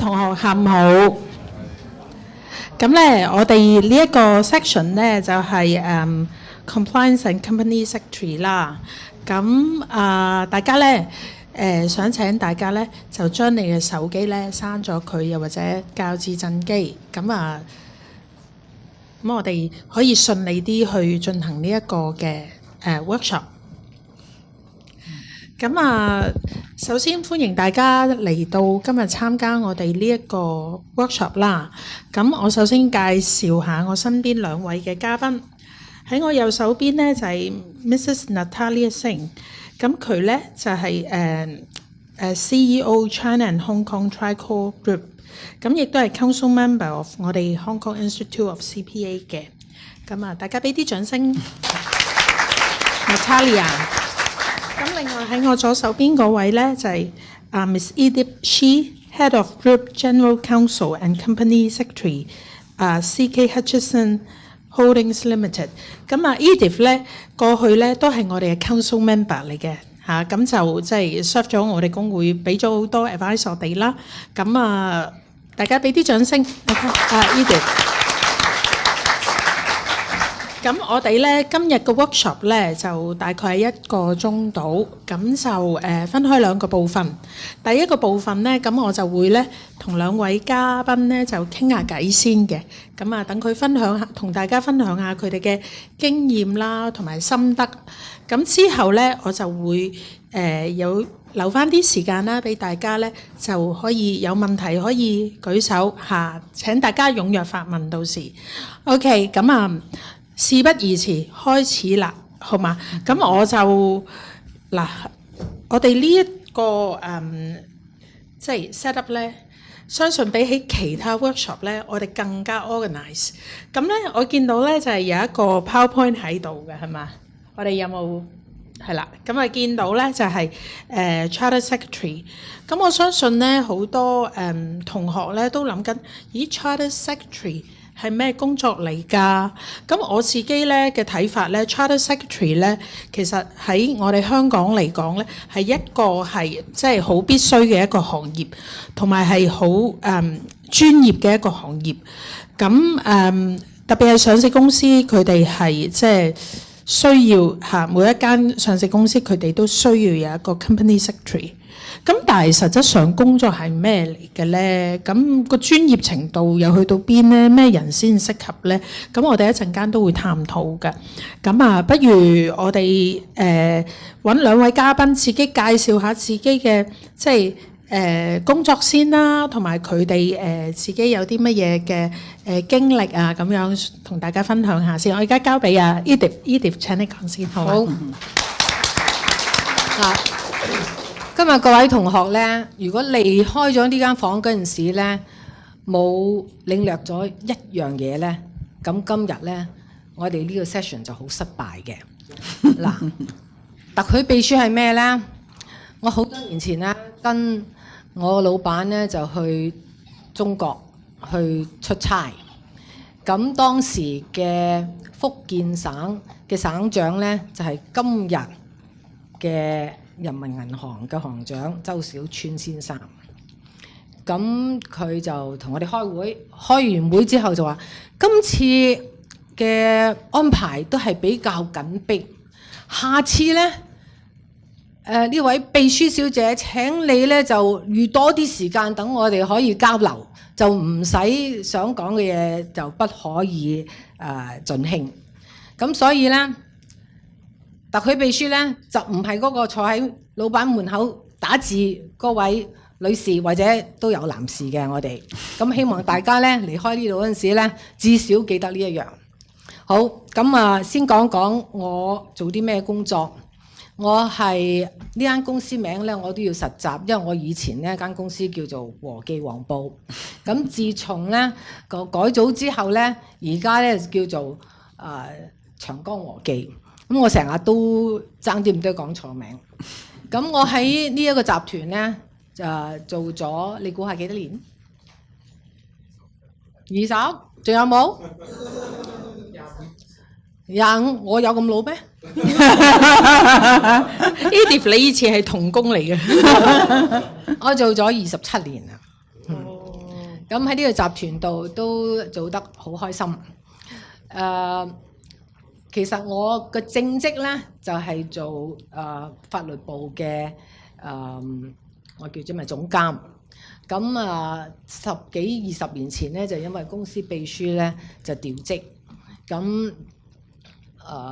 同學下午好。咁咧，我哋呢一個 section 咧就係compliance and company secretary 啦。咁大家咧想請大家咧就將你嘅手機咧刪咗佢，又或者校至震機。咁我哋可以順利啲去進行呢一個嘅workshop。首先歡迎大家嚟到今日參加我哋呢一個 workshop 啦。咁我首先介紹下我身邊兩位嘅嘉賓。喺我右手邊呢，就係 Mrs. Natalia Singh。咁佢呢就係CEO China and Hong Kong Tricor Group。咁亦都係 Council Member of 我哋 Hong Kong Institute of CPA 嘅。咁大家俾啲掌聲 Natalia。咁另外喺我左手邊嗰位咧就係Miss Edith Shi，Head of Group General Counsel and Company Secretary， CK Hutchison Holdings Limited。咁Edith 咧過去咧都係我哋嘅 Council Member 嚟嘅嚇，咁就即係 serve 咗我哋工會，俾咗好多 advice 我哋啦。咁大家俾啲掌聲 ，Edith。咁我哋咧今日嘅 workshop 咧就大概係1個鐘度，咁就分開2個部分。第一個部分咧，咁我就會咧同2位嘉賓咧就傾下偈先嘅。咁等佢分享下，同大家分享下佢哋嘅經驗啦，同埋心得。咁之後咧，我就會有留翻啲時間啦，俾大家咧就可以有問題可以舉手嚇，請大家踴躍發問到時。OK， 咁事不宜遲，開始啦，好嘛？咁我就我哋呢一個即係 set up 咧，相信比起其他 workshop 咧，我哋更加 organize。咁咧，我見到咧就係有一個 PowerPoint 喺度嘅，係嘛？我哋有冇？係啦，咁見到咧就係Charter Secretary。咁我相信咧好多同學咧都諗緊，咦 Charter Secretary係咩工作嚟㗎？咁我自己咧嘅睇法咧 ，Charter Secretary 咧，其實喺我哋香港嚟講咧，係一個係即係好必須嘅一個行業，同埋係好專業嘅一個行業。咁特別係上市公司，佢哋係即係需要嚇每一間上市公司，佢哋都需要有一個 company secretary。咁但係實質上工作係咩嚟嘅咧？咁個專業程度又去到邊咧？咩人先適合咧？咁我哋一陣間都會探討嘅。咁不如我哋揾2位嘉賓自己介紹下自己嘅即係工作先啦，同埋佢哋自己有啲乜嘢嘅經歷啊，咁樣同大家分享下先。我而家交俾Edith，請你講先，好嗎？好。今日各位同學咧，如果離開咗呢間房嗰陣時咧，冇領略咗一樣嘢咧，咁今日咧，我哋呢個 session 就好失敗嘅。嗱，特許秘書係咩咧？我好多年前咧，跟我老闆咧就去中國去出差，咁當時嘅福建省嘅省長咧就係今日嘅人民銀行嘅行長周小川先生，咁佢就同我哋開會，開完會之後就話：今次嘅安排都係比較緊迫，下次呢，呢位秘書小姐請你呢就預多啲時間，等我哋可以交流，就唔使想講嘅嘢就不可以盡興。咁所以呢，特許秘書咧就唔係嗰個坐喺老闆門口打字嗰位女士，或者都有男士嘅我哋。咁希望大家咧離開呢度嗰陣時咧，至少記得呢一樣。好，咁先講講我做啲咩工作。我係呢間公司名咧，我都要實習，因為我以前呢間公司叫做和記黃埔。咁自從咧個改組之後咧，而家咧叫做長江和記。咁我成日都爭啲唔多講錯名。咁我喺呢一個集團咧就做咗，你估下幾多年？20？仲有冇？25？我有咁老咩？Edith， 你以前係童工嚟嘅。我做咗27年啦。咁喺呢個集團度都做得好開心。其實我嘅正職咧就係做法律部嘅我叫做咩總監。咁10幾20年前咧就因為公司秘書咧就調職，咁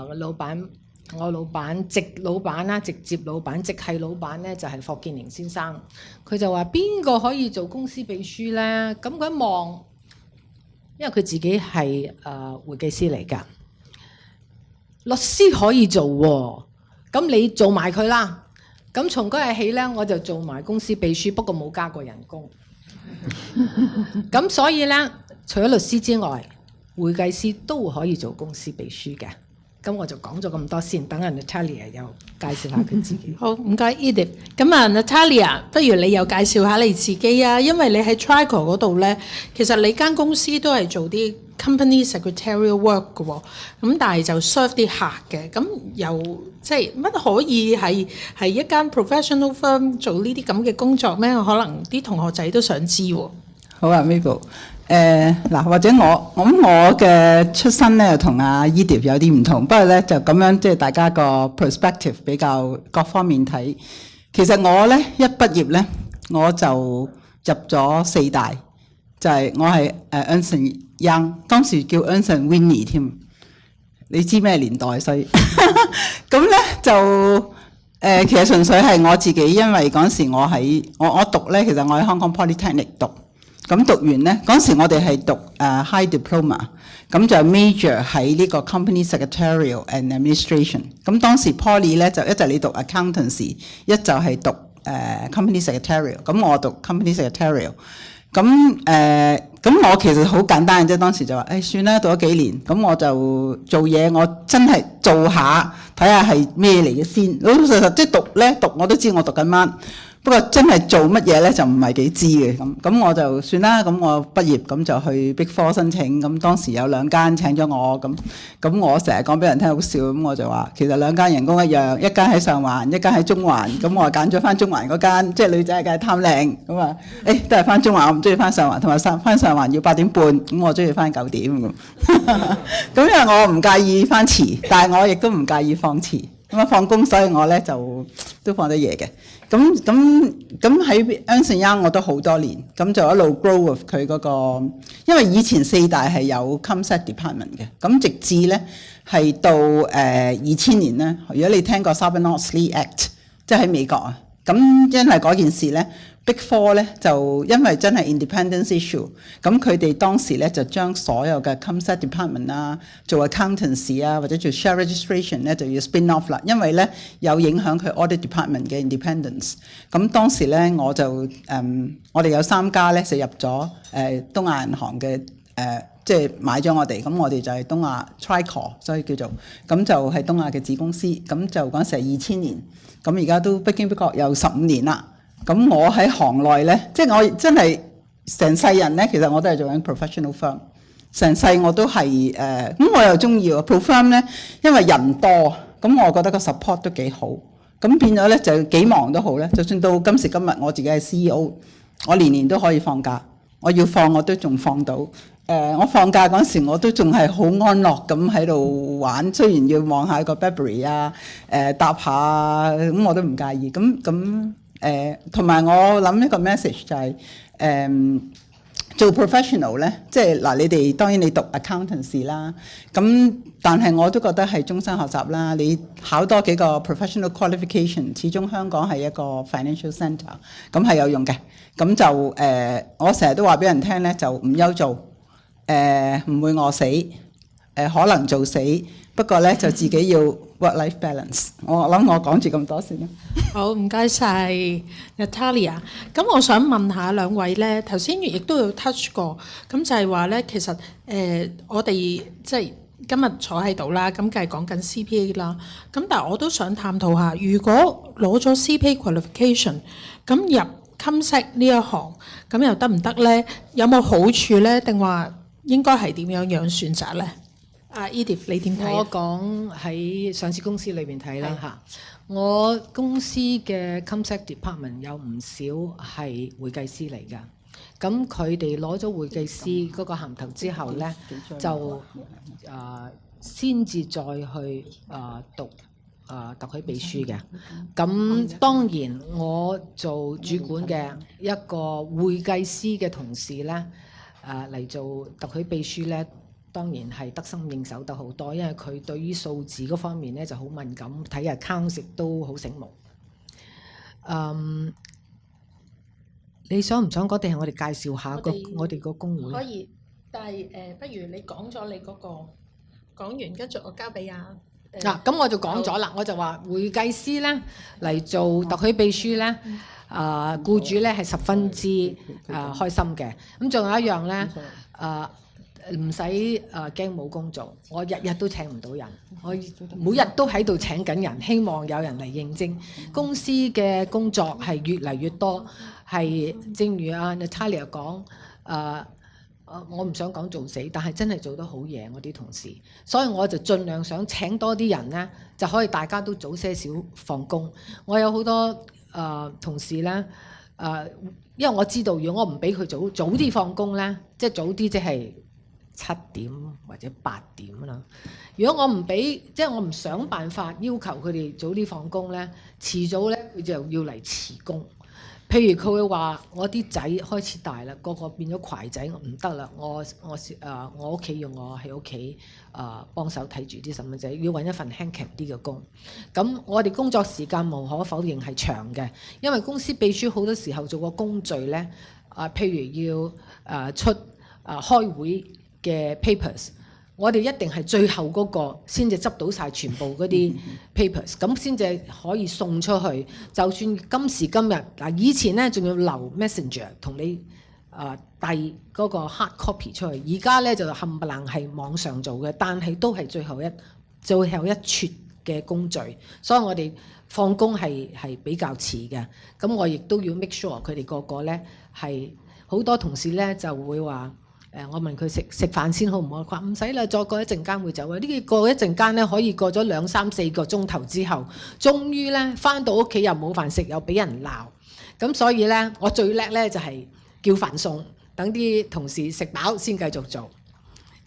我老闆直老闆啦，直接老闆直系老闆咧就係霍建寧先生，佢就話邊個可以做公司秘書咧？咁佢一望，因為佢自己係會計師嚟㗎，律師可以做喎，咁你做埋佢啦。咁從嗰日起咧，我就做埋公司秘書，不過冇加過人工。咁所以咧，除咗律師之外，會計師都可以做公司秘書嘅。咁我就講咗咁多先，等阿 Natalia 又介紹下佢自己。好，唔該 Edith。咁啊 Natalia， 不如你又介紹下你自己啊？因為你喺 Trico 嗰度咧，其實你間公司都係做啲 company secretarial work 嘅喎，咁但係就 serve 啲客嘅，咁又即係乜可以係一間 professional firm 做呢啲咁嘅工作咩？可能啲同學仔都想知喎。好啊 Mabel。嗱，或者我嘅出身咧，同阿 Edith 有啲唔同，不過咧就咁樣，即係大家個 perspective 比較各方面睇。其實我咧一畢業咧，我就入咗4大，就係我係Ernst & Young， 當時叫 Ernst & Whinney 添，你知咩年代？所以咁咧就其實純粹係我自己，因為嗰時我讀咧，其實我喺香港 Polytechnic 讀。咁讀完咧，嗰時我哋係讀high diploma， 咁就 major 喺呢個 company secretarial and administration。咁當時 Poly 咧就一就你讀 accountancy， 一就係讀company secretarial。咁我讀 company secretarial。咁我其實好簡單嘅啫，當時就話算啦，讀咗幾年，咁我就做嘢，我真係做下睇下係咩嚟嘅先。老老實實即係讀我都知我讀緊乜。不過真係做乜嘢咧就唔係幾知嘅，咁我就算啦。咁我畢業咁就去 Big Four 申請，咁當時有2間請咗我，咁我成日講俾人聽好笑，咁我就話其實2間人工一樣，一間喺上環，一間喺中環，咁我揀咗翻中環嗰間，即係女仔梗係貪靚，咁啊都係翻中環，我唔中意翻上環，同埋翻上環要8點半，咁我中意翻9點咁。咁因為我唔介意翻遲，但係我亦都唔介意放遲，咁放工，所以我咧就都放得夜嘅。咁喺 Ernst & Young 我都好多年，咁就一路 grow with 佢嗰個，因為以前4大係有 ComSec department 嘅，咁直至咧係到2000年咧，如果你聽過 Sarbanes-Oxley Act， 即係喺美國啊，咁因為嗰件事咧 Big Four 咧就因為真係 independence issue， 咁佢哋當時咧就將所有嘅 ComSec department 啊，做 accountancy 啊或者做 share registration 咧就要 spin off 啦，因為咧有影響佢 audit department 嘅 independence。咁當時咧我就我哋有3家咧就入咗東亞銀行嘅即係買咗我哋，咁我哋就係東亞 Trico， 所以叫做咁就係東亞嘅子公司。咁就嗰時係2000年，咁而家都不經不覺有15年啦。咁我喺行內咧，即係我真係成世人咧，其實我都係做緊 professional firm， 成世我都係咁我又中意喎 pro firm 咧，因為人多，咁我覺得個 support 都幾好，咁變咗咧就幾忙都好咧，就算到今時今日我自己係 CEO， 我年年都可以放假，我要放我都仲放到。我放假嗰時我都仲係好安樂咁喺度玩，雖然要望下個 Burberry 啊，搭下咁我都唔介意。同埋我諗一個 message 就係做 professional 咧，即係嗱你哋當然你讀 accountancy 啦，咁但係我都覺得係終身學習啦。你考多幾個 professional qualification， 始終香港係一個 financial centre， 咁係有用嘅。咁就我成日都話俾人聽咧，就唔憂做。唔會餓死，可能做死，不過咧就自己要 work-life balance。我諗我講住咁多先啦。好，唔該晒 Natalia。咁我想問下兩位咧，頭先亦都有 touch 過，咁就係話咧，其實我哋即係今日坐喺度啦，咁梗係講緊 CPA 啦。咁但係我都想探討下，如果攞咗 CPA qualification， 咁入 ComSec 呢一行，咁又得唔得咧？有冇好處咧？定話應該係點樣選擇咧？阿 Edith 你點睇？我講喺上市公司裏邊睇啦嚇，我公司嘅 ComSec department 有唔少係會計師嚟㗎。咁佢哋攞咗會計師嗰個銜頭之後咧，就先至再去讀特許秘書嘅。咁當然我做主管嘅一個會計師嘅同事咧，嚟做特許秘書咧，當然係得心應手得好多，因為佢對於數字嗰方面咧就好敏感，睇下 account 都好醒目。你想唔想講？定係我哋介紹下我哋個工會？可以，但係不如你講咗你嗰個講完，跟住我交俾嗱，咁我就講咗啦，我就話會計師咧嚟做特許秘書咧，僱主咧係十分之開心嘅。咁仲有一樣咧，唔使驚冇工做，我日日都請唔到人，我每日都喺度請緊人，希望有人嚟應徵。公司嘅工作係越嚟越多，係正如阿 Natalia 講，我唔想講做死，但係真係做得好嘢，我啲同事，所以我就盡量想請多啲人呢，就可以大家都早些少放工。我有好多同事呢，因為我知道如果我唔俾佢早啲放工呢，即係早啲即係7點或者8點啦。如果我唔俾，即係我唔想辦法要求佢哋早啲放工呢，遲早呢，佢就要嚟辭工。譬如佢會話：我啲仔開始大啦，個變咗攜仔，我唔得啦。我屋企要我喺屋企幫手睇住啲細蚊仔，要揾一份輕強啲嘅工。咁我哋工作時間無可否認係長嘅，因為公司秘書好多時候做個工序呢，譬如要出開會嘅 papers。我哋一定係最後嗰個先至執到晒全部嗰啲 papers， 咁先至可以送出去。就算今時今日以前咧仲要留 messenger 同你遞嗰個 hard copy 出去，而家咧就冚唪唥係網上做嘅，但係都係最後一撮嘅工序，所以我哋放工係比較遲嘅。咁我亦都要 make sure 佢哋個個咧係好多同事咧就會話。我問佢食飯先好唔好？佢話唔使啦，再過一陣間會走啊！呢個過一陣間咧，可以過咗2、3、4個鐘頭之後，終於咧翻到屋企又冇飯食，又俾人鬧。咁所以咧，我最叻咧就係叫飯餸，等啲同事食飽先繼續做。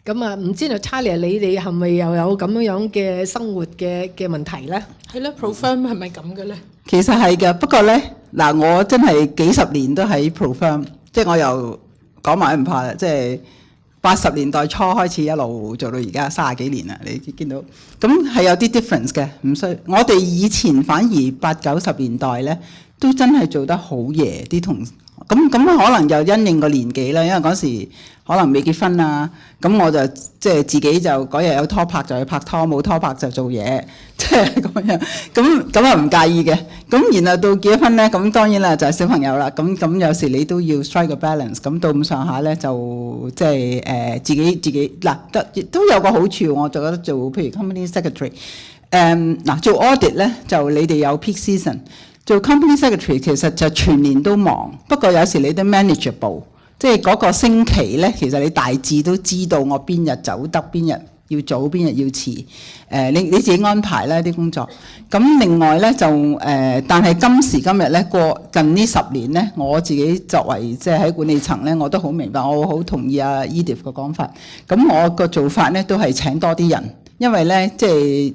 咁唔知道 Charlie 你哋係咪又有咁樣嘅生活嘅問題咧？係咯 ，Profirm 係咪咁嘅咧？其實係嘅，不過咧嗱，我真係幾十年都喺 Profirm， 即係我又。講埋唔怕啦，即係80年代初開始一路做到而家30幾年啦，你見到咁係有啲 difference 嘅，唔需我哋以前反而80、90年代咧都真係做得好夜啲同咁可能又因應個年紀啦，因為嗰時可能未結婚啊，咁我就即係自己就嗰日有拖拍就去拍拖，冇拖拍就做嘢，即係咁樣，咁啊唔介意嘅。咁然後到結咗婚咧，咁當然啦就係小朋友啦。咁有時你都要 strike 個 balance。咁到咁上下咧就即係自己嗱都有個好處，我就覺得做譬如 company secretary，做 audit 咧就你哋有 peak season。做 company secretary 其實就全年都忙，不過有時你都 manageable， 即係嗰個星期咧，其實你大致都知道我邊日走得，邊日要早，邊日要遲。你自己安排啦啲工作。咁另外咧就但係今時今日咧過近呢10年咧，我自己作為即係喺管理層咧，我都好明白，我好同意阿 Edith 嘅講法。咁我個做法咧都係請多啲人。因為咧，即係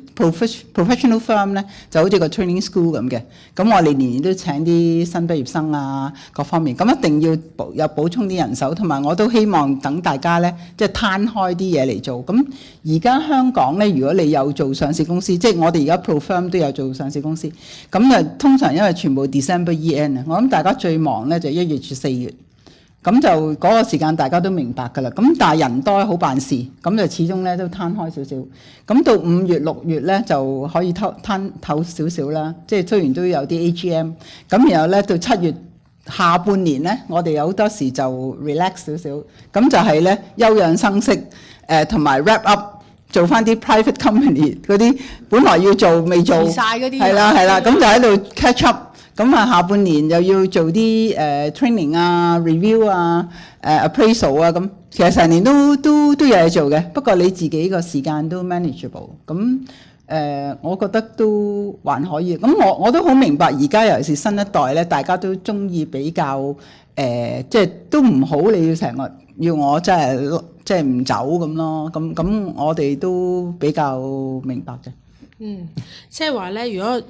professional firm 咧，就好似個 training school 咁嘅。咁我哋年年都請啲新畢業生啊，各方面。咁一定要有補充啲人手，同埋我都希望等大家咧，即係攤開啲嘢嚟做。咁而家香港咧，如果你有做上市公司，即係我哋而家 profirm 都有做上市公司。咁就通常因為全部 December year end 啊，我諗大家最忙咧就1月至4月。咁就嗰個時間大家都明白㗎啦。咁但係人多好辦事，咁就始終咧都攤開少少。咁到5月、6月咧就可以攤透少少啦。即係雖然都有啲 AGM。咁然後咧到7月下半年咧，我哋有好多時就 relax 少少。咁就係咧休養生息，同埋 wrap up 做翻啲 private company 嗰啲本來要做未做，曬嗰啲係啦，咁就喺度 catch up。咁下半年又要做啲training 啊、review 啊、appraisal 啊，咁其實成年都有嘢做嘅。不過你自己個時間都 manageable。咁我覺得都還可以。咁我都好明白，而家尤其是新一代咧，大家都中意比較即係都唔好，你要成日要我即係唔走咁咯。咁我哋都比較明白嘅。即係話咧，如果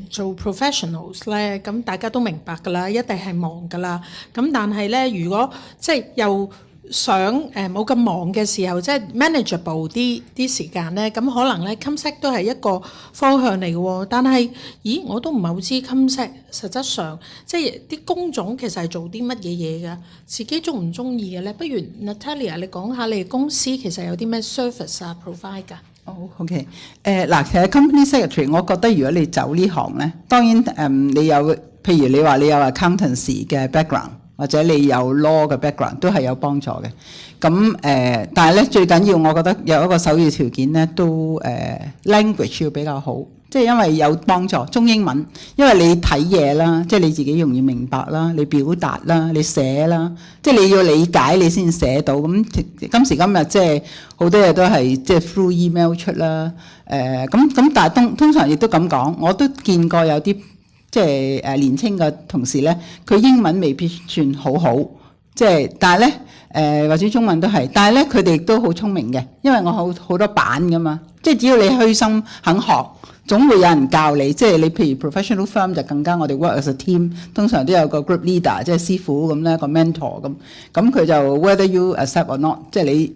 做 professionals 咧，咁大家都明白㗎啦，一定係忙㗎啦。咁但係咧，如果即係又想冇咁忙嘅時候，即係 manageable 啲時間咧，咁可能咧 ComSec 都係一個方向嚟嘅喎。但係，咦，我都唔係好知 ComSec 實質上即係啲工種其實係做啲乜嘢嘢㗎？自己中唔中意嘅咧？不如 Natalia 你講下你哋公司其實有啲咩 service 啊 provide 㗎？OK， 嗱，其實 company secretary， 我覺得如果你走呢行咧，當然你有譬如你話你有 accountancy 嘅 background， 或者你有 law 嘅 background， 都係有幫助嘅。咁但係咧最緊要，我覺得有一個首要條件咧，都language 要比較好。即係因為有幫助，中英文，因為你睇嘢啦，即係你自己容易明白啦，你表達啦，你寫啦，即係你要理解你先寫到。咁今時今日即係好多嘢都係即係 through email 出啦。咁但係通常亦都咁講，我都見過有啲即係年青嘅同事咧，佢英文未必算好好，即係但係咧或者中文都係，但係咧佢哋亦都好聰明嘅，因為我好多版噶嘛，即係只要你虛心肯學。總會有人教你，即係你譬如 professional firm 就更加我哋 work as a team， 通常都有個 group leader， 即係師傅咁咧，個 mentor 咁佢就 whether you accept or not， 即係你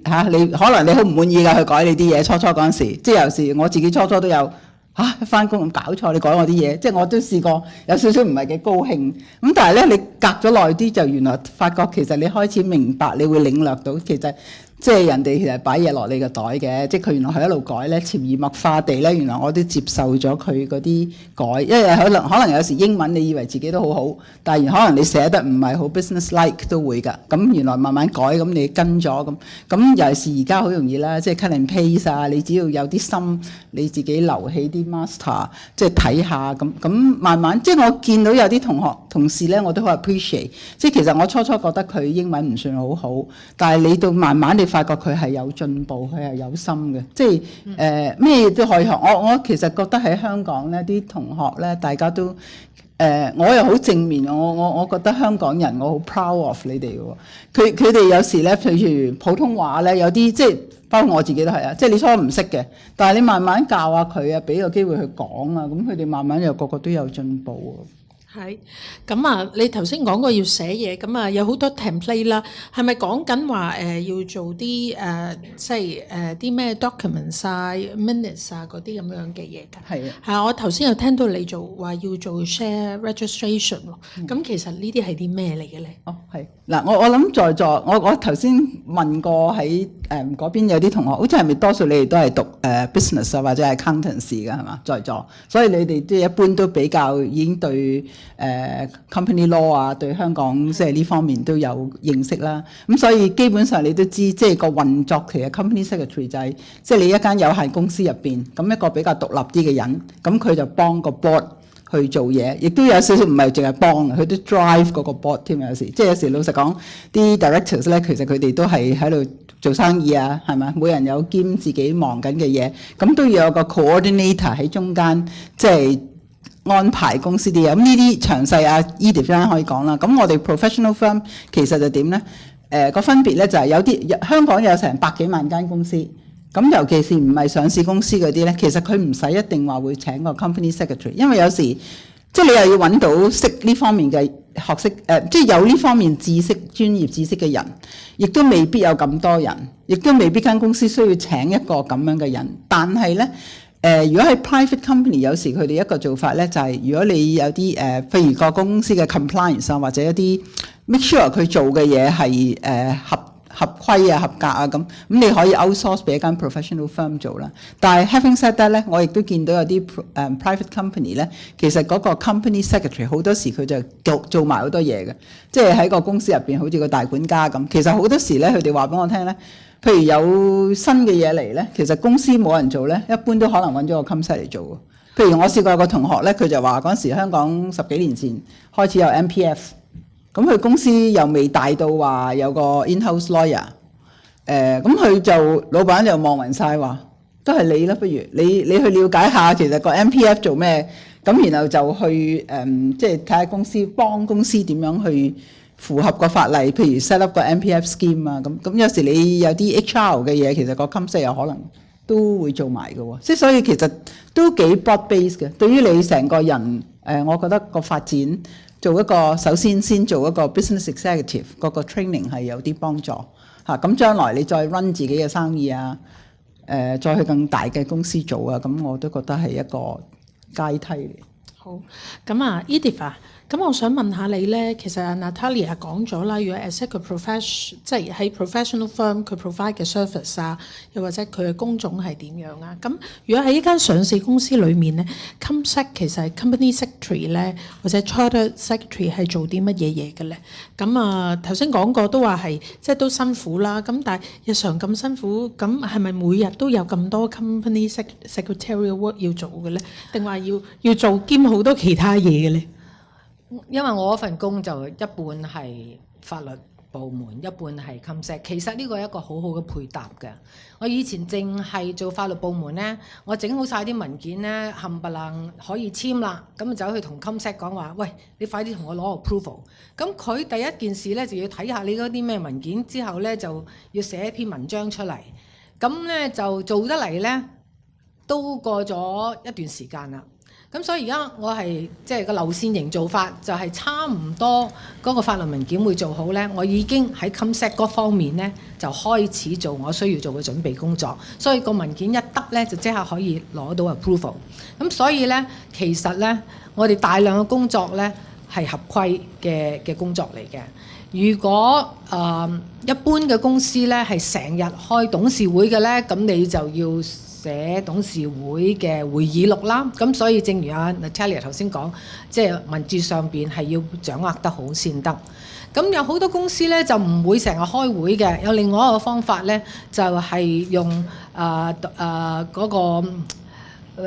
可能你好唔滿意㗎，去改你啲嘢，初嗰陣時，即係有時我自己初都有返工咁搞錯，你改我啲嘢，即係我都試過有少少唔係幾高興，咁但係咧你隔咗耐啲就原來發覺其實你開始明白，你會領略到其實。即係人哋其實擺嘢落你個袋嘅，即係佢原來係一路改咧，潛移默化地咧，原來我都接受咗佢嗰啲改，因為可能有時英文你以為自己都好好，但係可能你寫得唔係好 business like 都會㗎。咁原來慢慢改，咁你跟咗咁尤其是而家好容易啦，即係 cut and paste 啊，你只要有啲心，你自己留起啲 master， 即係睇下咁慢慢，即係我見到有啲同事咧，我都好 appreciate， 即係其實我初覺得佢英文唔算好好，但係你到慢慢你發覺佢係有進步，佢係有心嘅，即係咩都可以學。我其實覺得喺香港咧，啲同學咧，大家都我又好正面，我覺得香港人我好 proud of 你哋嘅喎。佢哋有時咧，譬如普通話咧，有啲即係包括我自己都係啊，即係你初唔識嘅，但係你慢慢教下佢啊，俾個機會去講啊，咁佢哋慢慢又個個都有進步啊。係，咁啊，你頭先講過要寫嘢，咁啊有好多 template 啦，係咪講緊話要做啲即係啲咩 documents 啊、minutes 啊嗰啲咁樣嘅嘢㗎？係啊，係我頭先有聽到你話要做 share registration 喎，咁其實呢啲係啲咩嚟嘅咧？哦，係嗱，我諗在座，我頭先問過喺嗰邊有啲同學，好似係咪多數你哋都係讀business 啊或者係 accountancy 㗎係嘛？在座，所以你哋都一般都比較已經對company law 啊，對香港即係呢方面都有認識啦。咁所以基本上你都知，即係個運作其實 company secretary 就係即係你一間有限公司入邊，咁一個比較獨立啲嘅人，咁佢就幫個 board 去做嘢，亦都有少少唔係淨係幫，佢都 drive 嗰個 board 添。有時即係有時老實講，啲 directors 咧，其實佢哋都係喺度做生意啊，係咪？每人有兼自己忙緊嘅嘢，咁都要有個 coordinator 喺中間，即係安排公司啲嘢。咁呢啲詳細啊 Edith 可以講啦。咁我哋 professional firm 其實就點咧？個分別咧就係有啲香港有成百幾萬間公司。咁尤其是唔係上市公司嗰啲咧，其實佢唔使一定話會請個 company secretary， 因為有時即係你又要揾到識呢方面嘅學識，即係有呢方面知識、專業知識嘅人，亦都未必有咁多人，亦都未必間公司需要請一個咁樣嘅人。但係咧，如果係 private company， 有時佢哋一個做法咧就係，如果你有啲譬如個公司嘅 compliance 啊，或者一啲 make sure 佢做嘅嘢係合規啊、合格啊咁你可以 outsource 俾一間 professional firm 做啦。但係 having said that 咧，我亦都見到有啲private company 咧，其實嗰個 company secretary 好多時佢就做埋好多嘢嘅，即係喺個公司入邊好似個大管家咁。其實好多時咧，佢哋話俾我聽咧，譬如有新嘅嘢嚟咧，其實公司冇人做咧，一般都可能揾咗個 ComSec 嚟做喎。譬如我試過有個同學咧，佢就話嗰陣時香港10幾年前開始有 MPF。咁佢公司又未大到話有個 in-house lawyer，咁佢就老闆就望暈晒話，都係你啦，不如你去了解下其實個 MPF 做咩，咁然後就去即係睇下公司幫公司點樣去符合個法例，譬如 set up 個 MPF scheme 啊，咁有時你有啲 HR 嘅嘢，其實個 ComSec 有可能都會做埋嘅喎，即係所以其實都幾 broad base 嘅。對於你成個人我覺得個發展做一個首先做一個 business executive 嗰個 training 係有啲幫助嚇。咁將來你再 run 自己嘅生意啊，再去更大嘅公司做啊，咁我都覺得係一個階梯嚟。好，咁啊 Edith 啊，咁我想問下你咧，其實 Natalia 講咗啦，如果 as 一個 profession， 即係喺 professional firm 佢 provide 嘅 service 啊，又或者佢嘅工種係點樣啊？咁如果喺一間上市公司裏面咧 ，ComSec 其實係 company secretary 咧，或者 charter secretary 係做啲乜嘢嘢嘅咧？咁啊頭先講過都話係即係都辛苦啦，咁但係日常咁辛苦，咁係咪每日都有咁多 company secretarial work 要做嘅咧？定話要做兼好多其他嘢嘅咧？因為我嗰份工就一半係法律部門，一半係 ComSec。其實呢個係一個好好嘅配搭嘅。我以前淨係做法律部門呢，我整好晒啲文件呢，冚唪唥可以簽啦，咁就走去同 ComSec 講話，喂，你快啲同我攞 approval。咁佢第一件事呢，就要睇下你嗰啲咩文件，之後呢，就要寫一篇文章出嚟。咁呢，就做得嚟呢，都過咗一段時間啦。咁所以而家我係即係個流線型做法，就係差唔多嗰個法律文件會做好呢。我已經喺 ComSec 嗰方面呢，就開始做我需要做嘅準備工作，所以個文件一得呢，就即刻可以攞到 approval。咁所以呢，其實呢，我哋大量嘅工作呢係合規嘅工作嚟嘅。如果一般嘅公司呢係成日開董事會嘅呢，咁你就要寫董事會嘅會議錄啦，咁所以正如阿 Natalia 頭先講，即係文字上邊係要掌握得好先得。咁有好多公司咧就唔會成日開會嘅，有另外一個方法咧就係用嗰個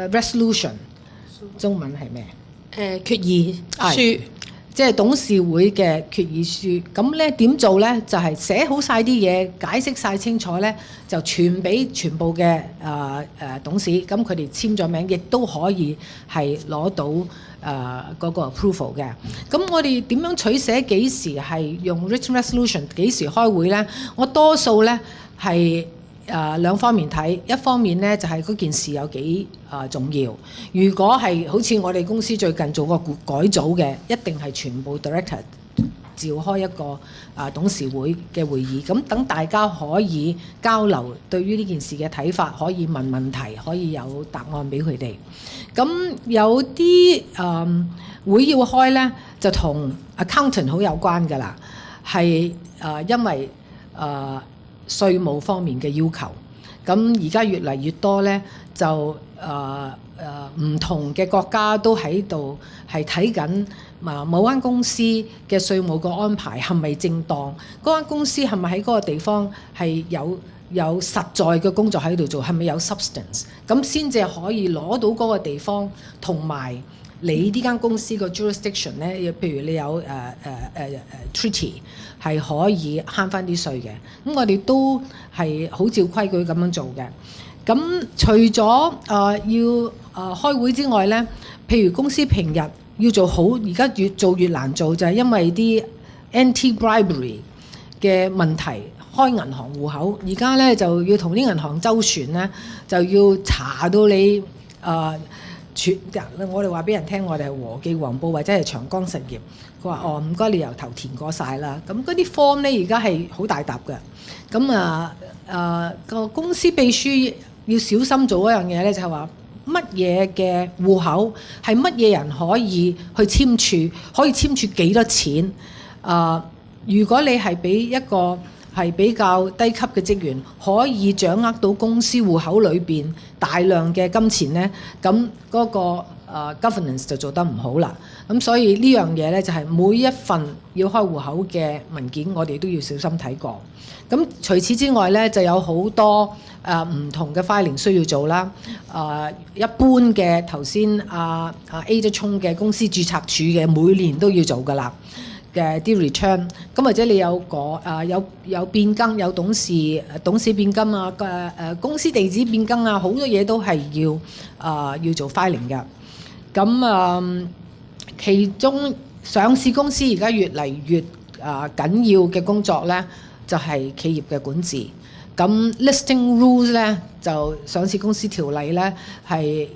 resolution， 中文係咩？決議書。即係董事會嘅決議書，咁咧點做咧？就係寫好晒啲嘢，解釋晒清楚咧，就傳俾全部嘅董事，咁佢哋簽咗名，亦都可以係攞到嗰個 approval 嘅。咁我哋點樣取捨？幾時係用 written resolution？ 幾時開會咧？我多數咧係兩方面睇，一方面咧就係嗰件事有幾重要。如果係好似我哋公司最近做個改組嘅，一定係全部 director 召開一個董事會嘅會議，咁等大家可以交流對於呢件事嘅睇法，可以問問題，可以有答案俾佢哋。咁有啲會要開咧，就同 accountant 好有關㗎啦，係因為稅務方面嘅要求，咁而家越嚟越多咧，就唔同嘅國家都喺度係睇緊某間公司嘅稅務個安排係咪正當，嗰間公司係咪喺嗰個地方係有實在嘅工作喺度做，係咪有 substance， 咁先至可以攞到嗰個地方同埋你呢間公司個 jurisdiction 咧，譬如你有treaty 係可以慳翻啲稅嘅，咁我哋都係好照規矩咁樣做嘅。咁除咗要開會之外咧，譬如公司平日要做好，而家越做越難做，就係因為啲 anti-bribery 嘅問題。開銀行戶口而家咧就要同啲銀行周旋咧，就要查到你我哋話俾人聽，我哋係和記黃埔或者係長江實業。佢話唔該，你由頭填過晒啦。咁嗰啲 form 咧而家係好大沓嘅。咁個公司秘書要小心做一樣嘢咧，就係話乜嘢嘅戶口係乜嘢人可以去簽署，可以簽署幾多錢？如果你係俾一個係比較低級嘅職員，可以掌握到公司戶口裏邊大量嘅金錢呢，咁嗰個governance 就做得唔好啦。咁所以呢樣嘢呢，就係每一份要開戶口嘅文件，我哋都要小心睇過。咁除此之外呢，就有好多唔同嘅 filing 需要做啦。一般嘅頭先Ada 聰嘅公司註冊處嘅每年都要做㗎啦。嘅啲 return， 咁或者你有變更，有董事變更啊，公司地址變更啊，好多嘢都係要做 filing 嘅。咁其中上市公司而家越嚟越緊要嘅工作咧，就係企業嘅管治。咁 listing rules 咧，就上市公司條例咧係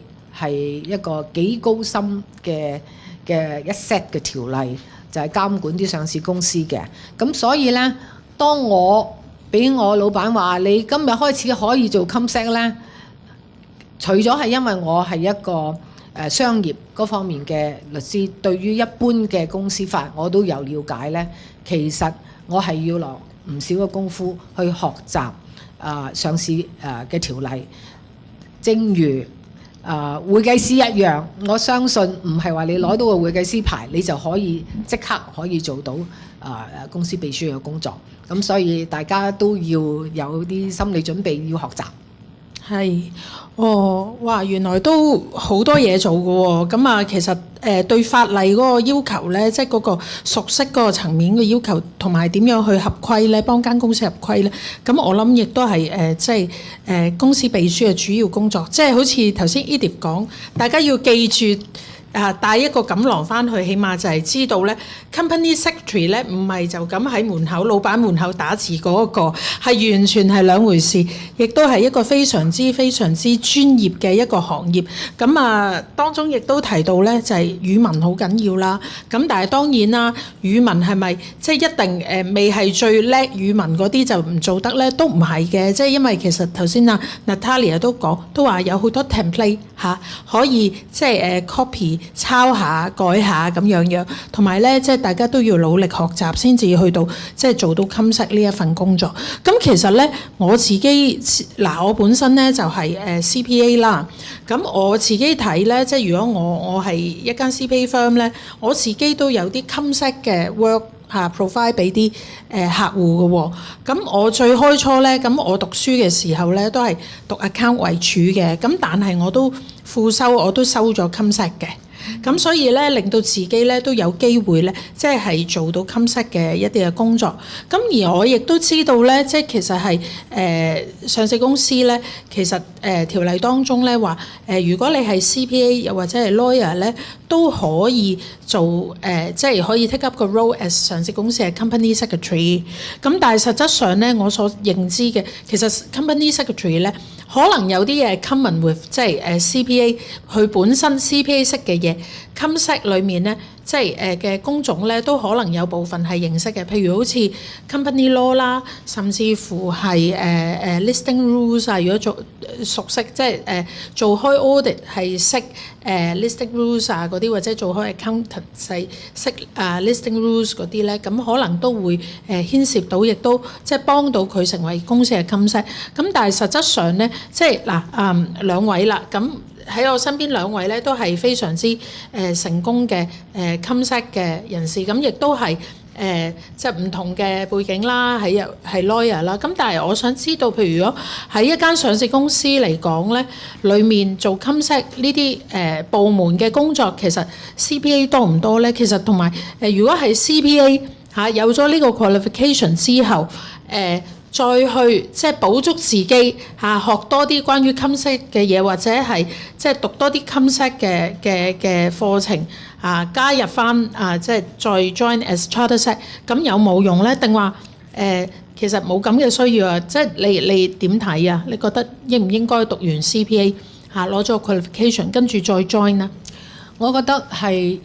一個幾高深嘅一 set 嘅條例。就係監管啲上市公司嘅，咁所以咧，當我俾我老闆話你今日開始可以做 ComSec 咧，除咗係因為我係一個商業嗰方面嘅律師，對於一般嘅公司法我都有了解咧，其實我係要落唔少嘅功夫去學習上市嘅條例，正如會計師一樣，我相信唔係話你攞到個會計師牌，你就可以即刻可以做到公司秘書嘅工作。咁所以大家都要有啲心理準備，要學習。係，哇！原來都好多嘢做嘅喎。咁啊，其實對法例嗰個要求咧，即係嗰個熟悉嗰個層面嘅要求，同埋點樣去合規咧，幫間公司合規咧。咁我諗亦都係即係公司秘書嘅主要工作。即係好似頭先 Edith 講，大家要記住。帶一個錦囊翻去，起碼就係知道咧 company secretary 咧唔係就咁喺門口老闆門口打字嗰個，係完全係兩回事，亦都係一個非常之專業嘅一個行業。咁當中亦都提到咧就係語文好緊要啦。咁但係當然啦，語文係咪即係一定未係最叻語文嗰啲就唔做得咧？都唔係嘅，即係因為其實頭先Natalia 都話有好多 template 可以即係copy。抄下改下咁樣，同埋咧即係大家都要努力學習先至去到即係做到 ComSec 呢一份工作。咁其實咧我自己我本身咧就係CPA 啦。咁我自己睇咧，即係如果我係一間 CPA firm 咧，我自己都有啲 ComSec 嘅 work provide 俾啲客戶嘅喎。咁我最開初咧，咁我讀書嘅時候咧都係讀 account 為主嘅，咁但係我都副修我都收咗 ComSec 嘅。咁所以咧，令到自己咧都有機會咧，即係做到 ComSec 嘅一啲嘅工作。咁而我亦都知道咧，即係其實係上市公司咧，其實條例當中咧話如果你係 CPA 又或者係 lawyer 咧，都可以做即係可以 take up 個 role as 上市公司嘅 company secretary。咁但係實質上咧，我所認知嘅其實 company secretary 咧，可能有啲嘢 common with 即係CPA 佢本身 CPA 識嘅嘢。ComSec 裏面咧，即係嘅工種咧，都可能有部分係認識嘅，譬如好似 company law 啦，甚至乎係listing rules 啊。如果熟悉，即係做開 audit 係識listing rules 啊嗰啲，或者做開 accountant 係識listing rules 嗰啲咧，咁可能都會牽涉到，亦都即係幫到佢成為公司嘅 ComSec。咁但係實質上咧，即係兩位啦，咁。喺我身邊兩位咧都係非常之成功嘅ComSec 嘅人士，咁亦都係即係唔同嘅背景啦，係 lawyer 啦。咁但係我想知道，譬如如果喺一間上市公司嚟講咧，裡面做 ComSec 呢啲部門嘅工作，其實 CPA 多唔多咧？其實同埋如果係 CPA 有咗呢個 qualification 之後，再去即係補足自己學多啲關於 ComSec 嘅嘢，或者係即係讀多啲 ComSec 嘅課程加入翻即係再 join as chartersec， 咁有冇用咧？定話其實冇咁嘅需要啊？即係你點睇啊？你覺得應唔應該讀完 CPA 攞咗個 qualification 跟住再 join 呢？我覺得係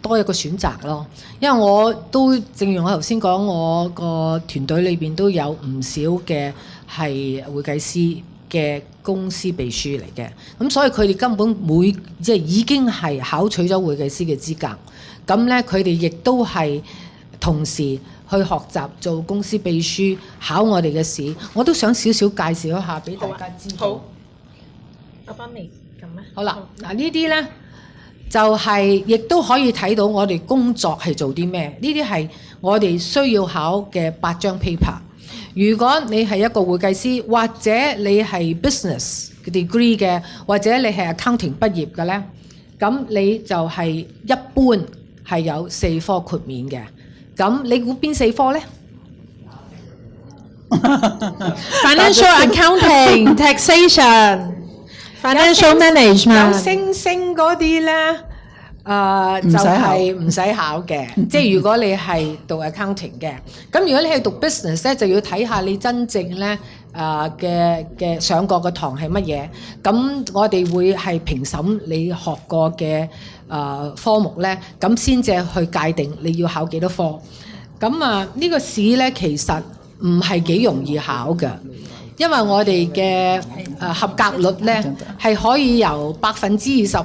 多一個選擇咯，因為我都正如我頭先講，我個團隊裏邊都有唔少嘅係會計師嘅公司秘書嚟嘅，咁所以佢哋根本即係已經係考取咗會計師嘅資格，咁咧佢哋亦都係同時去學習做公司秘書，考我哋嘅試。我都想少少介紹一下俾大家知道。好，阿幫你咁咧。好啦，嗱呢啲咧。就係亦都可以睇到我哋工作係做啲咩，呢啲係我哋需要考嘅8張 paper。如果你係一個會計師，或者你係 business degree 嘅，或者你係 accounting 畢業嘅咧，咁你就係一般係有4科豁免嘅。咁你估邊4科呢？ Financial accounting, taxation, financial 有 management。星星嗰啲呢，就唔使考係唔使考嘅。即係如果你係讀 accounting 嘅，咁如果你係讀 business 咧，就要睇下你真正咧嘅上過嘅堂係乜嘢。咁我哋會係評審你學過嘅科目咧，咁先至去界定你要考幾多科。咁呢個試咧其實唔係幾容易考嘅，因為我哋嘅合格率咧係可以由20%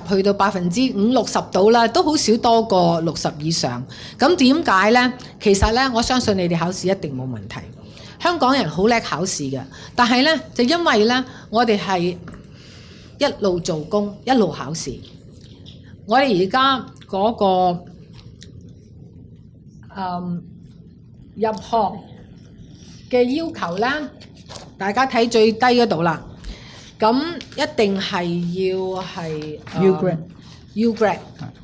去到50%-60%到啦，都好少多過60以上。咁點解咧？其實咧，我相信你哋考試一定冇問題。香港人好叻考試嘅，但係咧就因為咧我哋係一路做工一路考試。我哋而家嗰個入學嘅要求咧，大家睇最低嗰度啦。咁一定係要係 U-grade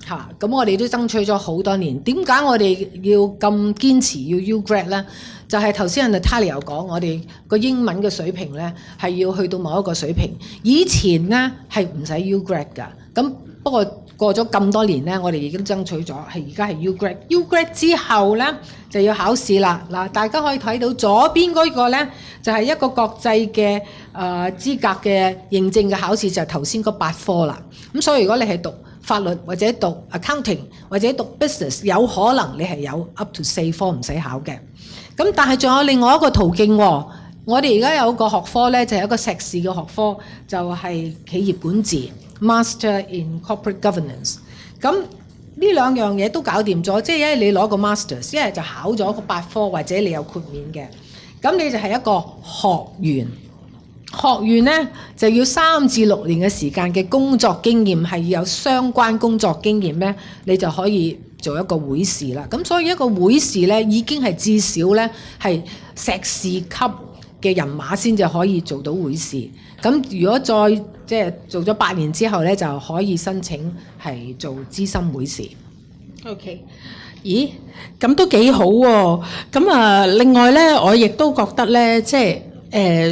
嚇。咁我哋都爭取咗好多年。點解我哋要咁堅持要 U-grade 咧？就係頭先Natalia講，我哋個英文嘅水平咧係要去到某一個水平。以前咧係唔使 U-grade 㗎。咁不過過咗咁多年咧，我哋已經爭取咗係而家係 U-grade。U-grade 之後咧就要考試啦。嗱，大家可以睇到左邊嗰個咧就係一個國際嘅資格嘅認證嘅考試，就係頭先嗰8科啦。咁所以如果你係讀法律或者讀 accounting 或者讀 business， 有可能你係有 up to 4科唔使考嘅。咁但係仲有另外一個途徑喎。我哋而家有個學科咧，就係一個碩士嘅學科，就係企業管治 Master in Corporate Governance。咁呢兩樣嘢都搞掂咗，即係一係你攞個 Masters， 一係就考咗個8科，或者你有豁免嘅。咁你就係一個學員。學員咧就要3至6年嘅時間嘅工作經驗，係要有相關工作經驗咧，你就可以做一個會士啦。咁所以一個會士咧已經係至少咧係碩士級嘅人馬先至可以做到會士。咁如果再即係做咗8年之後咧，就可以申請係做資深會士。OK， 咦，咁都幾好喎。咁另外咧，我亦都覺得咧，即係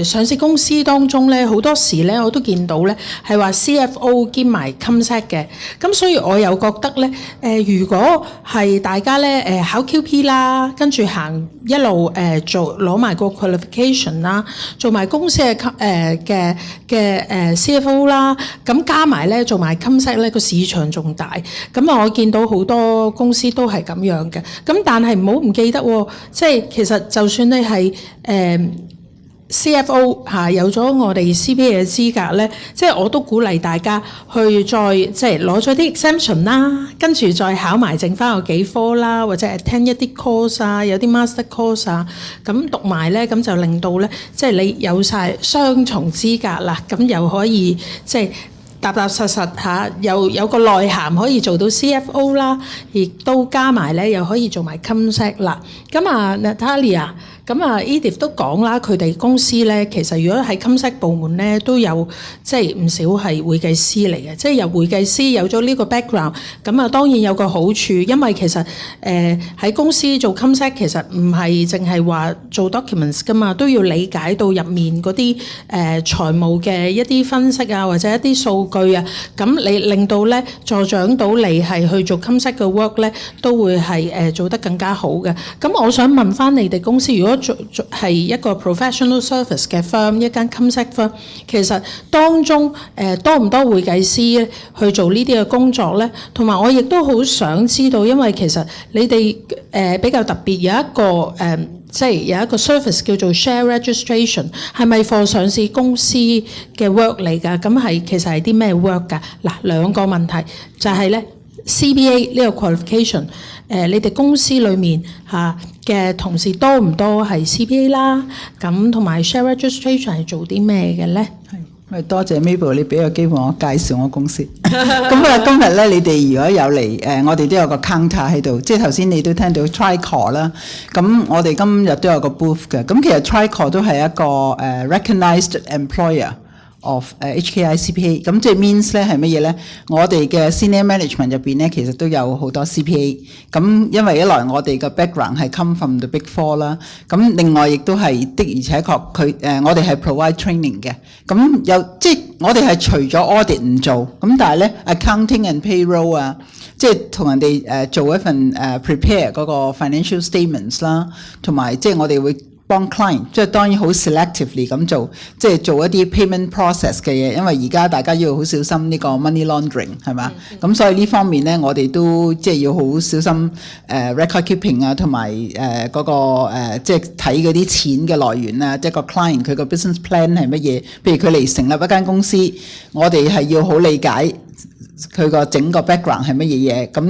上市公司當中咧，好多時咧我都見到咧係話 CFO 兼埋 ComSec 嘅。咁所以我又覺得咧，如果係大家咧考 QP 啦，跟住行一路攞埋個 qualification 啦，做埋公司嘅CFO 啦，咁加埋咧做埋 ComSec 咧，個市場仲大。咁我見到好多公司都係咁樣嘅。咁但係唔好唔記得喎，即係其實就算你係CFO 有咗我哋 CPA 嘅資格咧，即係我都鼓勵大家去再即係攞咗啲 exemption 啦，跟住再考埋剩翻個幾科啦，或者 attend 一啲 course 啊，有啲 master course 啊，咁讀埋咧，咁就令到咧即係你有晒雙重資格啦，咁又可以即係踏踏實實有個內涵可以做到 CFO 啦，亦都加埋咧又可以做埋 ComSec 啦。咁Natalia。咁Edith 都講啦，佢哋公司咧，其實如果喺 ComSec 部門咧，都有即係唔少係會計師嚟嘅，即係由會計師有咗呢個 background，咁當然有個好處，因為其實喺公司做 ComSec 其實唔係淨係話做 documents 噶嘛，都要理解到入面嗰啲財務嘅一啲分析啊，或者一啲數據啊，咁你令到咧助長到你係去做 ComSec 嘅 work 咧，都會係做得更加好嘅。咁我想問翻你哋公司，如果係一個 professional service 嘅 firm， 一間 ComSec firm， 其實當中多唔多會計師去做呢啲嘅工作咧？同埋我亦都好想知道，因為其實你哋比較特別有一個即係有一個 service 叫做 share registration， 係咪 for 上市公司嘅 work 嚟㗎？咁其實係啲咩 work 㗎？嗱，兩個問題就係咧 CPA 呢個 qualification。你哋公司裏面嘅同事多唔多係 CPA 啦？咁同埋 share registration 係做啲咩嘅咧？係，多謝 Mabel， 你俾個機會我介紹我公司。咁今日咧，你哋如果有嚟我哋都有個 counter 喺度，即係頭先你都聽到 Tricor 啦。咁我哋今日都有個 booth 嘅。咁其實 Tricor 都係一個recognized employer。of HKI CPA， 咁即係 means 咧係乜嘢咧？我哋嘅 senior management 入邊咧，其實都有好多 CPA。咁因為一來我哋嘅 background 係 come from the Big Four 啦，咁另外亦都係的而且確佢我哋係 provide training 嘅。咁有即係我哋係除咗 audit 唔做，咁但係咧 accounting and payroll 啊，即係同人哋做一份prepare 嗰個 financial statements 啦，同埋即係我哋會幫 client， 即係當然好 selectively 咁做，即係做一啲 payment process 嘅嘢，因為而家大家要好小心呢個 money laundering 係嘛，咁所以呢方面咧，我哋都即係要好小心record keeping 啊，同埋嗰個即係睇嗰啲錢嘅來源啊，即係個 client 佢個 business plan 係乜嘢，譬如佢嚟成立一間公司，我哋係要好理解佢個整個 background 係乜嘢嘢，咁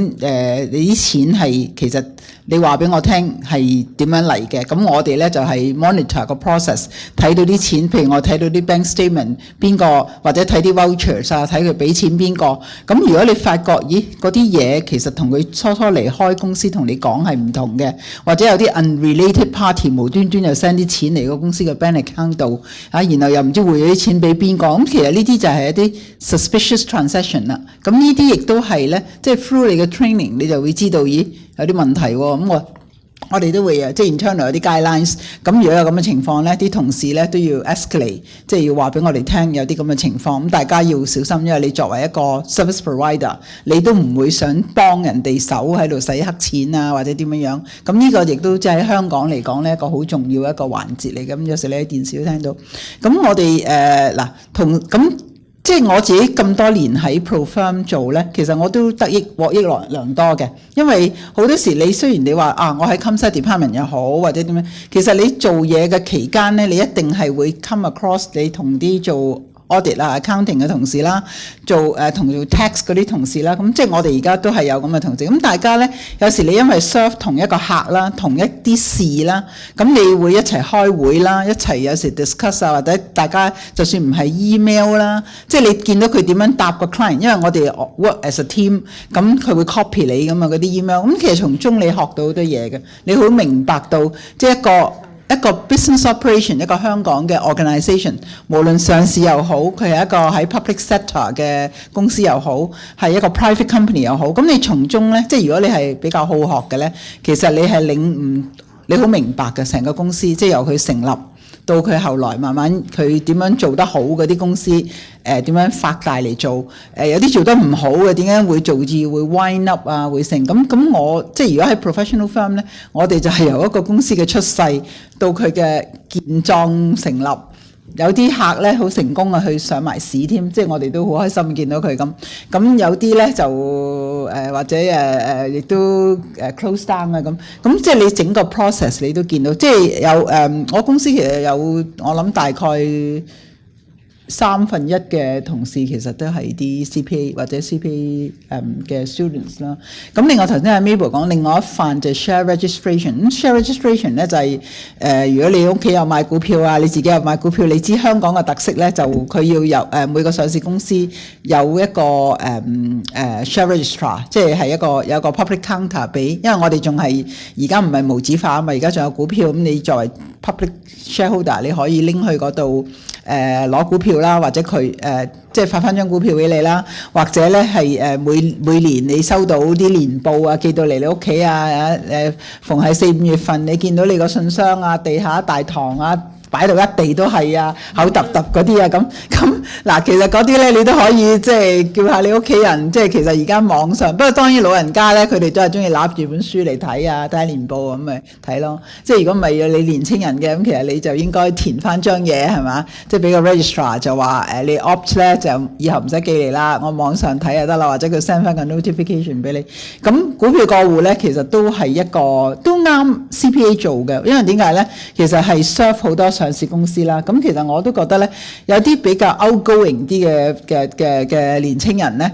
你啲錢係其實你話俾我聽係點樣嚟嘅，咁我哋咧就係 monitor 個 process， 睇到啲錢，譬如我睇到啲 bank statement 邊個，或者睇啲 vouchers 啊，睇佢俾錢邊個，咁如果你發覺咦嗰啲嘢其實同佢初嚟開公司同你講係唔同嘅，或者有啲 unrelated party 無端端又 send 啲錢嚟個公司嘅 bank account 度啊，然後又唔知匯咗啲錢俾邊個，咁其實呢啲就係一啲 suspicious transaction 啦。咁呢啲亦都係咧，即係 through 你嘅 training， 你就會知道，咦有啲問題喎。咁我哋都會即係 internal 有啲 guidelines。咁如果有咁嘅情況咧，啲同事咧都要 escalate， 即係要話俾我哋聽有啲咁嘅情況。咁大家要小心，因為你作為一個 service provider， 你都唔會想幫人哋手喺度洗黑錢啊，或者點樣樣。咁呢個亦都即係喺香港嚟講咧，一個好重要一個環節嚟嘅。咁有時你喺電視都聽到。咁我哋嗱同咁。即係我自己咁多年喺 ProFirm 做咧，其實我都獲益良多嘅，因為好多時你雖然你話我喺 Comsci department 又好或者點樣，其實你做嘢嘅期間咧，你一定係會 come across 你同啲做audit 啦、accounting 嘅同事啦，同做 tax 嗰啲同事啦，咁即係我哋而家都係有咁嘅同事。咁大家咧，有時你因為 serve 同一個客啦，同一啲事啦，咁你會一齊開會啦，一齊有時 discuss 啊，或者大家就算唔係 email 啦，即係你見到佢點樣答個 client， 因為我哋 work as a team， 咁佢會 copy 你咁啊嗰啲 email， 咁其實從中你學到好多嘢嘅，你好明白到即係一個 business operation， 一個香港嘅 organisation， 無論上市又好，佢係一個喺 public sector 嘅公司又好，係一個 private company 又好，咁你從中咧，即係如果你係比較好學嘅咧，其實你係領悟，你好明白嘅成個公司，即係由佢成立到佢後來慢慢佢點樣做得好嗰啲公司，點樣發大嚟做，有啲做得唔好嘅點解會導致會 wind up 啊，會成咁我即係如果喺 professional firm 咧，我哋就係由一個公司嘅出世到佢嘅健壯成立。有啲客咧好成功啊，去上埋市添，即係我哋都好開心見到佢咁。咁有啲咧就或者亦都close down 啊咁。咁即係你整個 process 你都見到，即係有我公司其實有我諗大概1/3嘅同事其實都係啲 CPA 或者 CPA 嘅 students 啦。咁另外頭先阿 Mabel 講，另外一範就 share registration。咁 share registration 咧就係如果你屋企有買股票啊，你自己有買股票，你知香港嘅特色咧就佢要有每個上市公司有一個share registrar， 即係有一個 public counter 俾，因為我哋仲係而家唔係無紙化啊嘛，而家仲有股票，咁你作為 public shareholder 你可以拎去嗰度攞股票啦，或者佢即係發翻張股票俾你啦，或者咧係每年你收到啲年報啊，寄到嚟你屋企啊，逢係4、5月份你見到你個信箱啊，地下大堂啊，擺到一地都係啊，口揼揼嗰啲啊，咁嗱，其實嗰啲咧你都可以即係叫下你屋企人，即係其實而家網上，不過當然老人家咧佢哋都係中意揦住本書嚟睇啊，睇下年報咁咪睇咯。即係如果唔係你年青人嘅，咁其實你就應該填翻張嘢係嘛，即係俾個 registrar 就話你 opt 咧就以後唔使寄嚟啦，我網上睇就得啦，或者佢 send 翻個 notification 俾你。咁股票過戶咧其實都係一個都啱 CPA 做嘅，因為點解咧？其實係 serve 好多上市公司啦，咁其實我都覺得咧，有啲比較 outgoing 啲嘅年青人咧，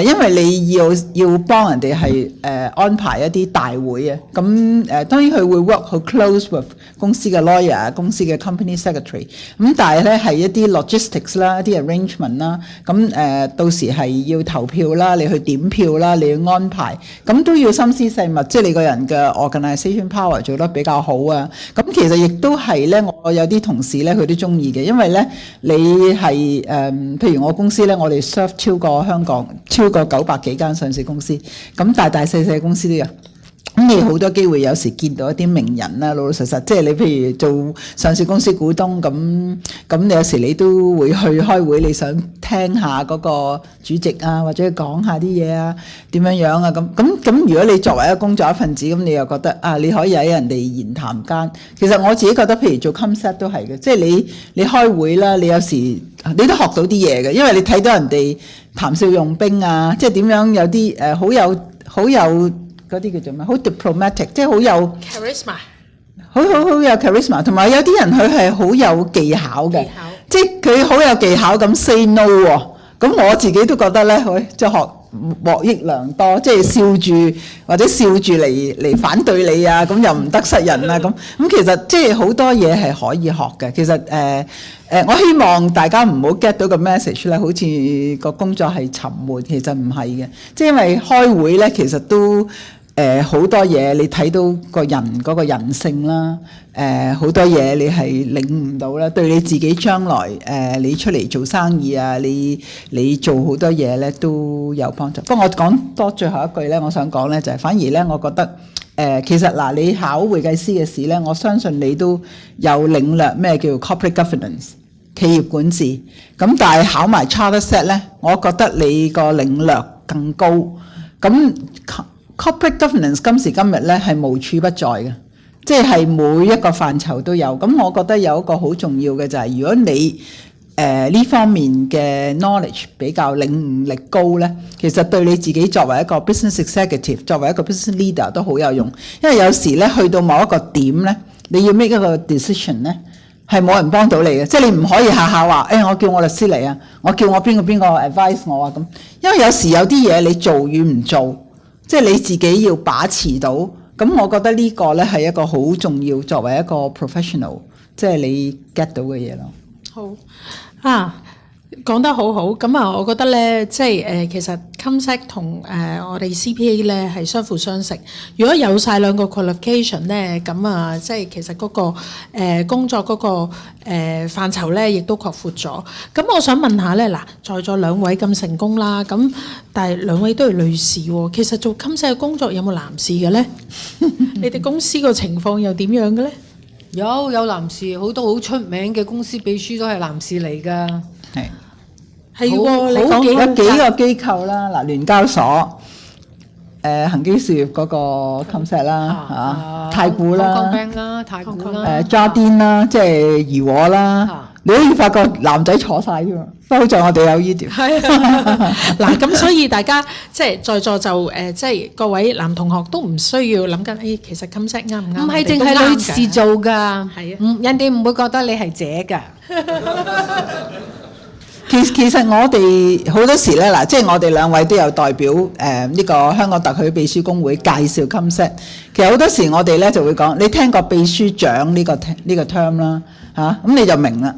因為你要幫人哋係安排一啲大會啊，咁當然佢會 work 好 close with 公司嘅 lawyer、公司嘅 company secretary，咁但係咧係一啲 logistics 啦、一啲 arrangement 啦，咁到時係要投票啦，你去點票啦，你要安排，咁都要心思細密，即係你個人嘅 organisation power 做得比較好啊。咁其實亦都係咧，我有啲同事咧佢都中意嘅，因為咧你係譬如我公司咧，我哋 serve 超過香港超過900幾間上市公司，咁大大細細公司都有。咁你好多機會有時見到一啲名人啦，老老實實，即係你譬如做上市公司股東咁你有時你都會去開會，你想聽下嗰個主席啊，或者講下啲嘢啊，點樣啊咁，如果你作為一個工作一份子，咁你又覺得啊，你可以喺人哋言談間，其實我自己覺得，譬如做 concept 都係嘅，即係你開會啦，你有時你都學到啲嘢嘅，因為你睇到人哋談笑用兵啊，即係點樣有啲好有嗰啲叫做咩？好 diplomatic， 即係好有 charisma， 好有 charisma， 同埋有啲人佢係好有技巧嘅，即係佢好有技巧咁 say no 喎。咁我自己都覺得咧，即係學獲益良多，即係笑住或者笑住嚟反對你啊，咁又唔得失人啊，咁其實即係好多嘢係可以學嘅。其實我希望大家唔好 get 到個 message 咧，好似個工作係沉悶，其實唔係嘅。即係因為開會咧，其實都好多嘢你睇到個人嗰個人性啦，好多嘢你係領悟到啦，對你自己將來你出嚟做生意啊，你做好多嘢咧都有幫助。不過我講多最後一句咧，我想講咧就係反而咧，我覺得其實嗱，你考會計師嘅試咧，我相信你都有領略咩叫 corporate governance 企業管治。咁但係考埋 charter set 咧，我覺得你個領略更高。咁corporate governance 今時今日咧係無處不在嘅，即係每一個範疇都有。咁我覺得有一個好重要嘅就係，如果你呢方面嘅 knowledge 比較領悟力高咧，其實對你自己作為一個 business executive， 作為一個 business leader 都好有用。因為有時咧去到某一個點咧，你要 make 一個 decision 咧，係冇人幫到你嘅，即係你唔可以下下話我叫我律師嚟啊，我叫我邊個 advise 我啊咁。因為有時有啲嘢你做與唔做，即係你自己要把持到，咁我覺得呢個咧係一個好重要，作為一個 professional， 即係你 get 到嘅嘢咯。好啊，講得好好。咁啊，我覺得咧，即係其實 CommSec 同我哋 CPA 咧係相輔相成。如果有晒兩個 qualification 咧，咁啊，即係其實嗰個工作嗰個範疇咧，亦都擴闊咗。咁我想問下咧，嗱，在座兩位咁成功啦，咁但係兩位都係女士喎，其實做 CommSec 嘅工作有冇男士嘅咧？你哋公司個情況又點樣嘅咧？有男士，好多好出名嘅公司秘書都係男士嚟㗎。係喎，你好有幾個機構啦，嗱，聯交所、恒基樹業嗰個 CommSec 啦，太古啦，太古啦Jardine 啦，即係怡和啦，你可以發覺男仔坐晒㗎嘛，不過好在我哋有呢條。嗱，咁所以大家即係在座就即係各位男同學都唔需要諗緊，其實 CommSec 啱唔啱？唔係淨係女士做㗎，係啊，人哋唔會覺得你係姐㗎。其實我哋好多時咧，嗱，即係我哋兩位都有代表呢個香港特許秘書公會介紹 CommSec。其實好多時我哋咧就會講，你聽過秘書長呢個 term 啦，咁你就明啦。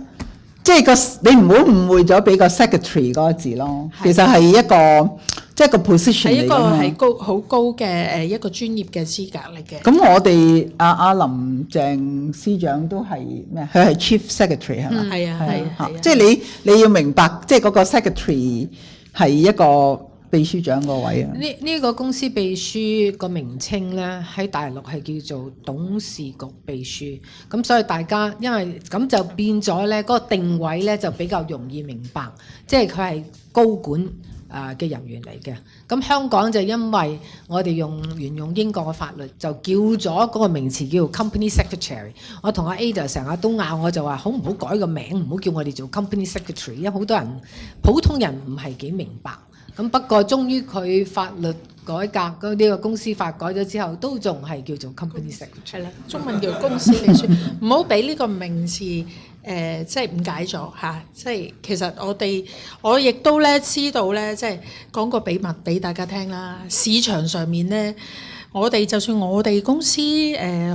即係你唔好誤會咗俾個 secretary 嗰個字咯，其實係一個即係個 position 嚟㗎嘛，係一個好高嘅一個專業嘅資格嚟嘅。咁我哋阿林鄭司長都係咩？佢係 chief secretary 係嘛？係啊，即係你要明白，即係嗰個 secretary 係一個秘書長個位啊。呢個公司秘書個名稱咧喺大陸係叫做董事局秘書，咁所以大家因為咁就變咗咧，嗰個定位咧就比較容易明白，即係佢係高管嘅人員嚟嘅。咁香港就因為我哋沿用英國嘅法律，就叫咗嗰個名詞叫做 company secretary。我同阿 Ada 成日都拗，我就話好唔好改個名，唔好叫我哋做 company secretary，因為好多人普通人唔係幾明白。咁不過終於佢法律改革呢個公司法改咗之後，都仲係叫做 company secretary。係啦，中文叫公司秘書，唔好俾呢個名詞即係誤解咗嚇，即係其實我亦都咧知道咧，即係講個秘密俾大家聽啦。市場上面咧，就算我哋公司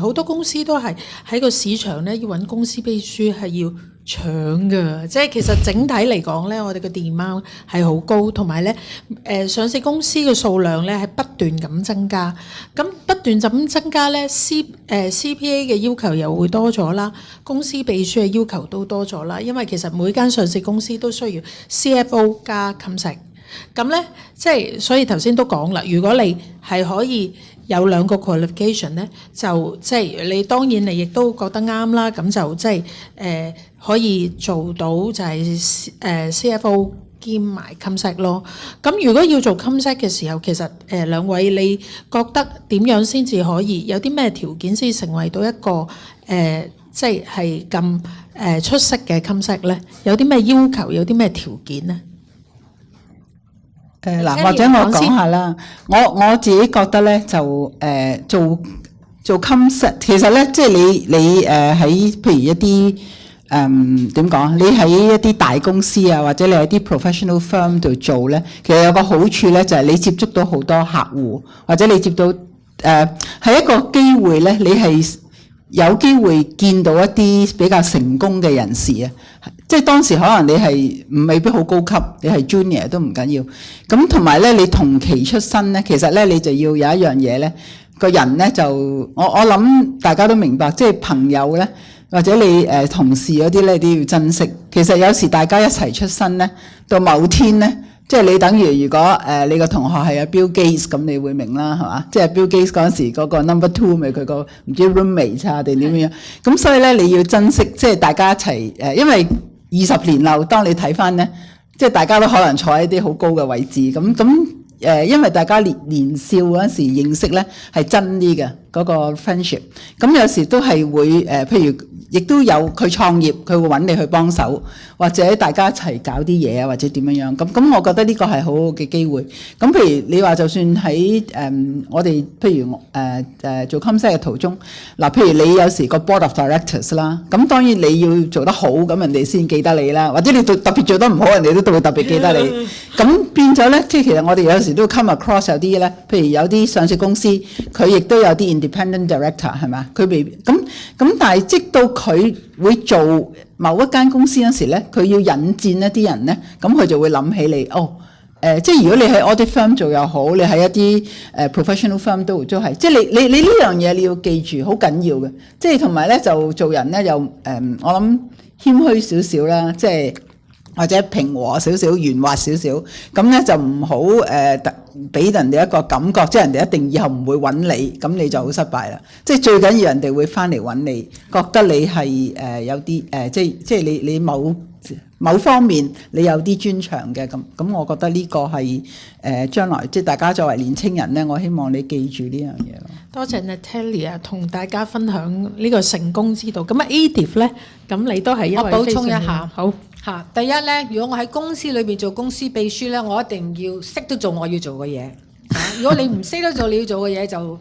好多公司都係喺個市場咧要揾公司秘書係要搶㗎，即係其實整體嚟講咧，我哋嘅 demand 係好高，同埋咧上市公司嘅數量咧係不斷咁增加，咁不斷咁增加咧CPA 嘅要求又會多咗啦，公司秘書嘅要求都多咗啦，因為其實每間上市公司都需要 CFO 加 Comsec，咁咧即係所以頭先都講啦，如果你係可以有兩個 qualification 咧，就即係你當然你亦都覺得啱啦，咁就即係可以做到就係CFO 兼埋 Comsec 咯。咁如果要做 Comsec 嘅時候，其實兩位你覺得點樣先至可以有啲咩條件先成為到一個即係咁出色嘅 Comsec 咧？有啲咩要求？有啲咩條件咧？嗱，或者我講下啦，我自己覺得咧就做 Comsec，其實咧即係你喺譬如一啲點講？你喺一啲大公司啊，或者你喺啲 professional firm 度做咧，其實有個好處咧就係你接觸到好多客戶，或者你接到係一個機會咧，你係有機會見到一啲比較成功嘅人士啊。即係當時可能你係未必好高級，你係 junior 都唔緊要。咁同埋咧，你同期出身咧，其實咧你就要有一樣嘢咧，個人咧就我諗大家都明白，即係朋友咧或者你同事嗰啲咧都要珍惜。其實有時大家一齊出身咧，到某天咧，即係你等於如果你個同學係阿 Bill Gates 咁，你會明啦，係嘛？即係 Bill Gates 嗰陣時嗰個 number 2咪佢個唔知 roommate 啊定點樣？咁所以咧你要珍惜，即係大家一齊因為20年後，當你睇翻咧，即係大家都可能坐喺啲好高嘅位置，因為大家年少嗰陣時認識咧係真啲嘅嗰個 friendship，咁有時都係會譬如亦都有佢創業，佢會揾你去幫手，或者大家一齊搞啲嘢啊，或者點樣樣咁，我覺得呢個係好好嘅機會。咁譬如你話就算喺我哋譬如做 Comsec 嘅途中，嗱譬如你有時個 board of directors 啦，咁當然你要做得好，咁人哋先記得你啦，或者你特別做得唔好，人哋都會特別記得你。咁變咗咧，即係其實我哋有時都 come across 有啲咧，譬如有啲上市公司，佢亦都有啲 independent director 係嘛？佢未咁，但係即到佢會做某一間公司嗰時咧，佢要引薦一啲人咧，咁佢就會諗起你即係如果你喺 audit firm 做又好，你喺一啲professional firm 都係，即係你呢樣嘢你要記住，好緊要嘅。即係同埋咧就做人咧又我諗謙虛少少啦，即係或者平和少少、圓滑少少，咁咧就唔好俾人哋一個感覺，即係人哋一定以後唔會揾你，咁你就好失敗啦。即係最緊要人哋會翻嚟揾你，覺得你係有啲即係你某方面你有啲專長嘅，咁我覺得呢個係將來即係大家作為年青人咧，我希望你記住呢樣嘢咯。多謝 Natalia 同大家分享呢個成功之道。咁啊 Edith 咧，咁你都係一位我補充一下，好嚇。第一咧，如果我喺公司裏邊做公司秘書咧，我一定要識得做我要做嘅嘢。如果你唔識得做你要做嘅嘢，就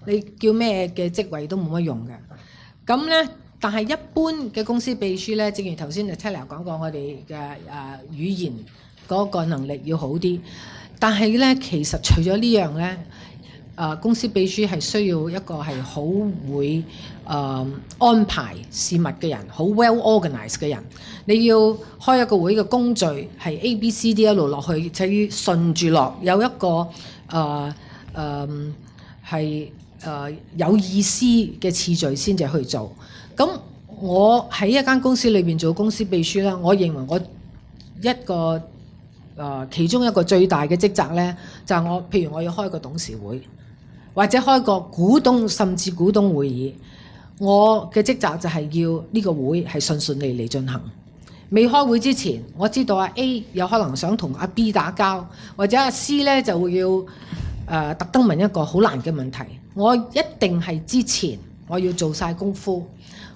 你叫咩嘅職位都冇乜用嘅。咁咧。但係一般嘅公司秘書咧，正如頭先 Natalia 講過，我哋嘅語言嗰個能力要好啲。但係咧，其實除咗呢樣咧，公司秘書係需要一個係好會安排事物嘅人，好 well organized 嘅人。你要開一個會嘅工序係 A、B、C、D 一路落去，就要順住落，有一個係有意思嘅次序先至去做。咁我喺一間公司裏邊做公司秘書咧，我認為我一個其中一個最大嘅職責咧，就係譬如我要開個董事會，或者開個股東甚至股東會議，我嘅職責就係要呢個會係順順利利進行。未開會之前，我知道阿 A 有可能想同阿 B 打交，或者阿 C 咧就會要特登問一個好難嘅問題，我一定係之前我要做晒功夫。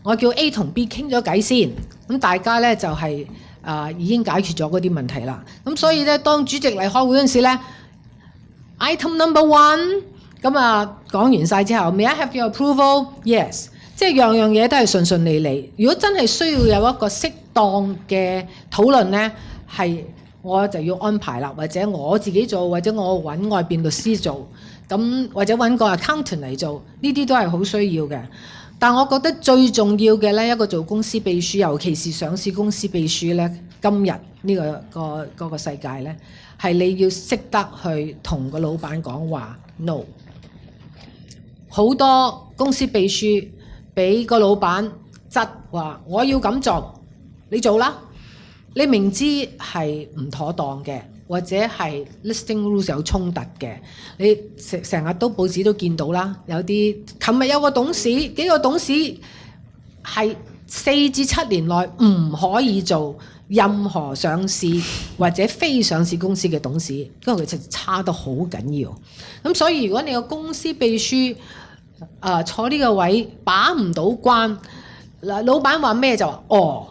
我叫 A 同 B 傾咗偈先，咁大家咧就係已經解決咗嗰啲問題啦。咁所以咧，當主席嚟開會嗰陣時咧 ，item number 1，咁講完晒之後，May I have your approval？Yes，即係樣樣嘢都係順順利利。如果真係需要有一個適當嘅討論呢，係我就要安排啦，或者我自己做，或者我揾外邊律師做，咁或者揾個 accountant 嚟做，呢啲都係好需要嘅。但我覺得最重要嘅呢，一個做公司秘書，尤其是上市公司秘書呢，今日呢個世界呢，係你要識得去同個老闆講話 no。好多公司秘書俾個老闆質話，我要咁做，你做啦。你明知係唔妥當嘅，或者係 listing rules 有衝突嘅，你成日都報紙都見到啦。有啲琴日有個董事，幾個董事係4至7年內唔可以做任何上市或者非上市公司嘅董事，因為佢就差得好緊要。咁所以如果你個公司秘書坐呢個位把唔到關，老闆話咩就話哦，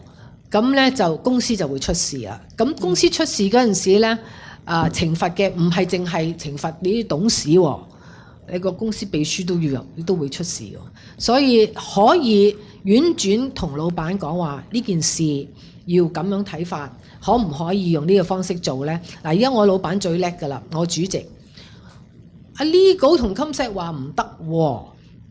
咁咧就公司就會出事啦。咁公司出事嗰陣時咧，懲罰嘅唔係淨係懲罰你啲董事喎，你個公司秘書都會出事喎。所以可以婉轉同老闆講話呢件事要咁樣睇法，可唔可以用呢個方式做咧？嗱，而家我老闆最叻㗎啦，我主席阿 Legal 同 Comsec 話唔得喎。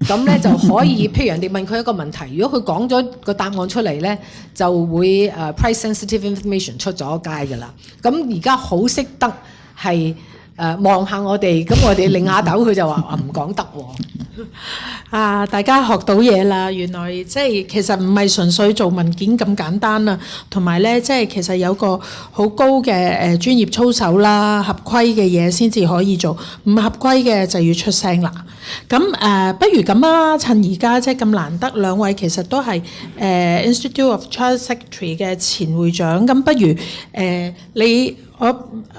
咁咧就可以，譬如人哋問佢一個問題，如果佢講咗個答案出嚟咧，就會price sensitive information 出咗街㗎啦。咁而家好識得係望下我哋，咁我哋擰下頭，佢就話唔講得喎。大家學到嘢啦，原來即係其實唔係純粹做文件咁簡單啦，同埋咧即係其實有個好高嘅專業操守啦，合規嘅嘢先至可以做，唔合規嘅就要出聲啦。咁不如咁啊，趁而家即係咁難得，兩位其實都係Institute of Chartered Secretary 嘅前會長，咁不如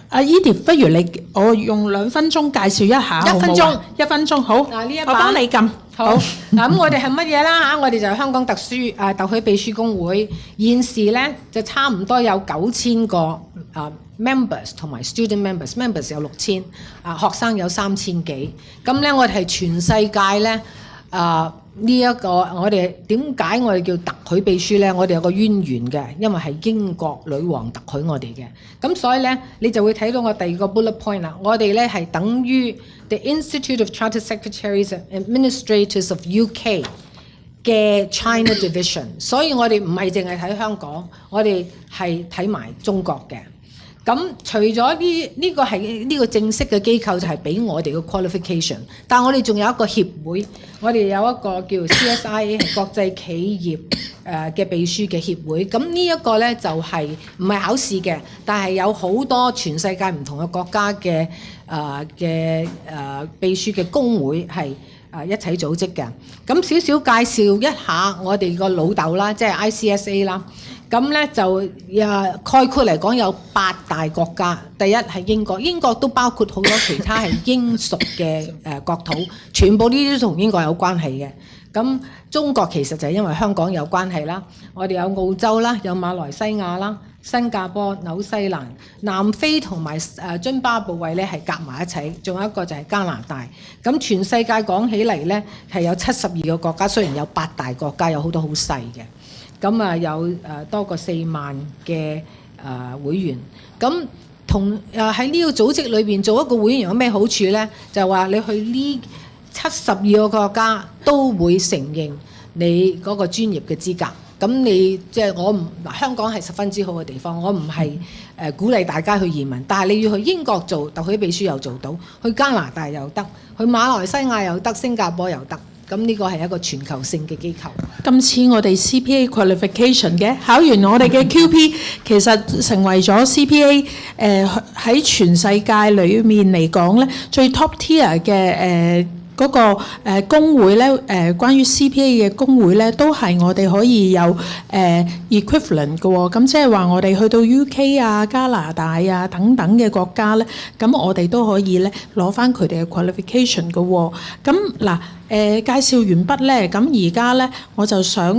阿 Edith， 不如我用2分鐘介紹一下，1分鐘，1分鐘好，嗱呢一我幫你撳。好，嗱咁我哋係乜嘢啦？我哋就係香港特許秘書公會，現時咧就差唔多有9000個members 同埋 student members 有6000，學生有3000幾。咁咧我哋係全世界咧呢一個我哋點解我哋叫特許秘書咧？我哋有個淵源嘅，因為係英國女王特許我哋嘅。咁所以咧你就會睇到我第2個 bullet point 啦。我哋咧係等於 The Institute of Chartered Secretaries and Administrators of UK 嘅 China Division， 所以我哋唔係淨係睇香港，我哋係睇埋中國嘅。咁除咗呢個係呢個正式嘅機構就係俾我哋嘅 qualification， 但我哋仲有一個協會，我哋有一個叫 CSIA 係國際企業嘅秘書嘅協會。咁呢一個咧就係唔係考試嘅，但係有好多全世界唔同嘅國家嘅秘書嘅公會係一齊組織嘅。咁少少介紹一下我哋個老豆啦，即係 ICSA 啦。咁咧就概括嚟講有8大國家，第一係英國，英國都包括好多其他係英屬嘅國土，全部呢啲都同英國有關係嘅。咁中國其實就係因為香港有關係啦，我哋有澳洲啦，有馬來西亞啦、新加坡、紐西蘭、南非同埋津巴布韋咧係夾埋一齊，仲有一個就係加拿大。咁全世界講起嚟咧係有72個國家，雖然有8大國家，有好多好細嘅。咁有多過4萬嘅會員，咁同喺呢個組織裏邊做一個會員有咩好處呢？就係話你去呢72個國家都會承認你嗰個專業嘅資格。咁你即係香港係十分之好嘅地方，我唔係鼓勵大家去移民，但係你要去英國做特許秘書又做到，去加拿大又得，去馬來西亞又得，新加坡又得。咁呢個係一個全球性嘅機構。咁似我哋 CPA qualification 嘅，考完我哋嘅 QP， 其實成為咗 CPA 喺全世界裏面嚟講咧，最 top tier 嘅嗰個工會咧，關於 CPA 嘅工會咧，都係我哋可以有equivalent 嘅喎。咁即係話我哋去到 UK 啊、加拿大啊等等嘅國家咧，咁我哋都可以咧攞翻佢哋嘅 qualification 嘅喎。咁嗱介紹完畢咧，咁而家咧我就想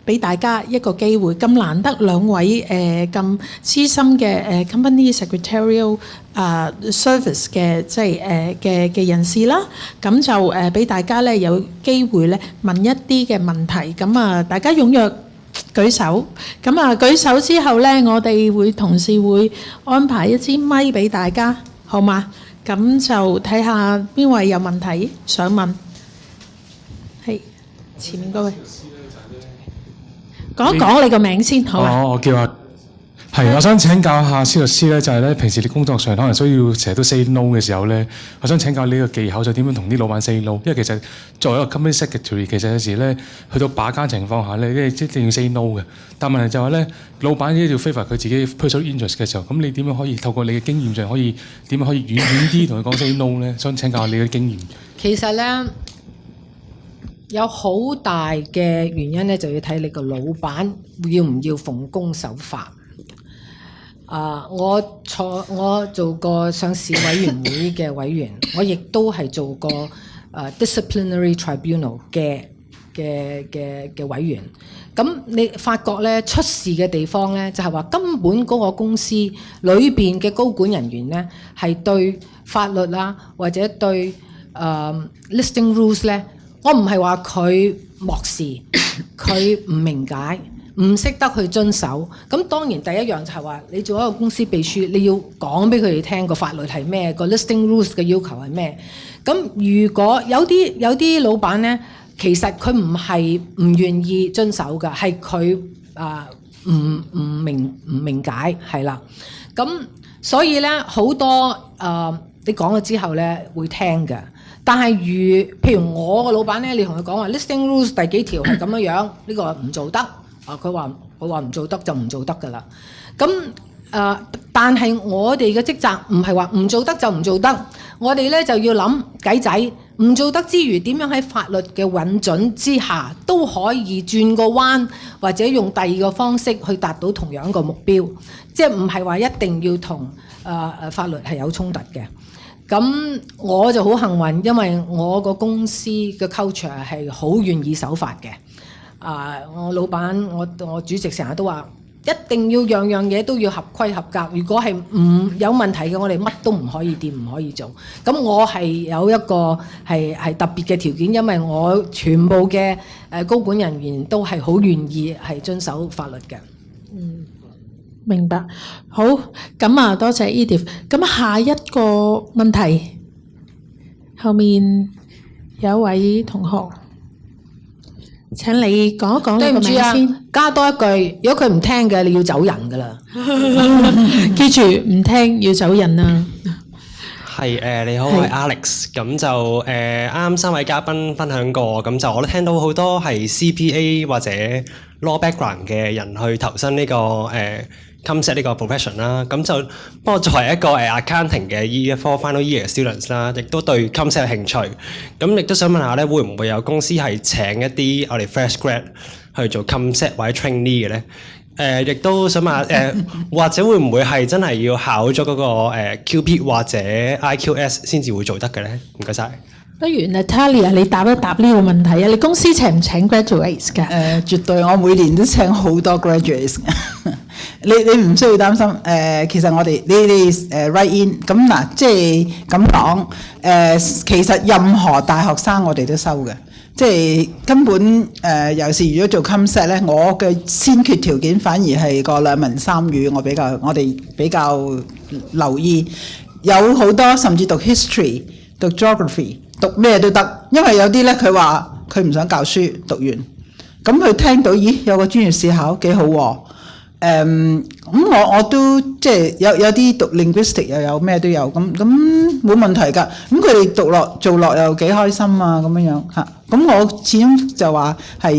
俾大家一個機會，咁難得兩位咁資深嘅company secretarial service 嘅即係嘅人士啦，咁就俾大家咧有機會咧問一啲嘅問題，咁啊大家踴躍舉手，咁啊舉手之後咧，我哋同事會安排一支咪俾大家，好嗎？咁就睇下邊位有問題想問，係前面嗰位。講一講你個名先，好啊？我叫我想請教下施律師咧，就係咧平時你工作上可能需要成日都 say no 嘅時候咧，我想請教你個技巧就點樣同啲老闆 say no？ 因為其實作為一個 company secretary， 其實有時咧去到把關情況下咧，你一定要 say no 嘅。但問題就係咧，老闆一定要 favor 佢自己 personal interest 嘅時候，咁你點樣可以透過你嘅經驗上點樣可以遠啲同佢講 say no 咧？想請教下你嘅經驗。其實咧有好大嘅原因咧，就要睇你個老闆要唔要奉公守法。我做過上市委員會嘅委員，我亦都係做過disciplinary tribunal 嘅委員。咁你發覺咧出事嘅地方咧，就係話根本嗰個公司裏邊嘅高管人員咧，係對法律啦或者對listing rules 咧，我唔係話佢漠視，佢唔明解。唔識得去遵守，咁當然第一樣就係話你做一個公司秘書，你要講俾佢哋聽個法律係咩，個 listing rules 嘅要求係咩。咁如果有啲老闆呢，其實佢唔係唔願意遵守㗎，係佢唔明解係啦。咁所以呢，好多你講咗之後呢會聽嘅。但係譬如我個老闆呢，你同佢講話 listing rules 第幾條係咁樣，呢個唔做得。佢話唔做得就唔做得㗎啦。咁但係我哋嘅職責唔係話唔做得就唔做得，我哋咧就要諗計仔，唔做得之餘點樣喺法律嘅允准之下都可以轉個彎，或者用第二個方式去達到同樣個目標，即係唔係話一定要同法律係有衝突嘅。咁我就好幸運，因為我個公司嘅 culture 係好願意守法嘅。我老闆，我主席成日都話，一定要樣樣嘢都要合規合格。如果係唔有問題嘅，我哋乜都唔可以掂，唔可以做。咁我係有一個係特別嘅條件，因為我全部嘅高管人員都係好願意係遵守法律嘅。明白。好，咁啊，多謝 Edith。咁下一個問題，後面有一位同學。請你講一講你個名先，加多一句，如果佢唔聽嘅，你要走人㗎啦。記住唔聽要走人啊！係你好，我係 Alex。咁就啱三位嘉賓分享過，咁就我都聽到好多係 CPA 或者 law background 嘅人去投身呢個CommSec 呢個 profession 啦。咁就不過作為一個accounting 嘅 Year 4 final year 嘅 students 啦，亦都對 CommSec 有興趣。咁亦都想問下咧，會唔會有公司係請一啲我哋 fresh grad 去做 CommSec 或者 trainee 嘅咧？亦都想問下或者會唔會係真係要考咗嗰個QP 或者 IQS 先至會做得嘅咧？唔該晒。不如 Natalia 你答一答呢個問題啊！你公司請唔請 graduates 㗎？絕對，我每年都請好多 graduates 你唔需要擔心。其實我哋你哋write in 咁嗱，即係咁講其實任何大學生我哋都收嘅。即係根本尤其是如果做 CommSec 咧，我嘅先決條件反而係個兩文三語，我哋比較留意。有好多甚至讀 history、讀 geography、讀咩都得，因為有啲咧佢話佢唔想教書，讀完咁佢聽到咦有個專業試考幾好喎。咁我都即係有啲讀 linguistic 又有咩都有，咁冇問題㗎。咁佢哋做落又幾開心啊咁樣嚇。咁我始終就話係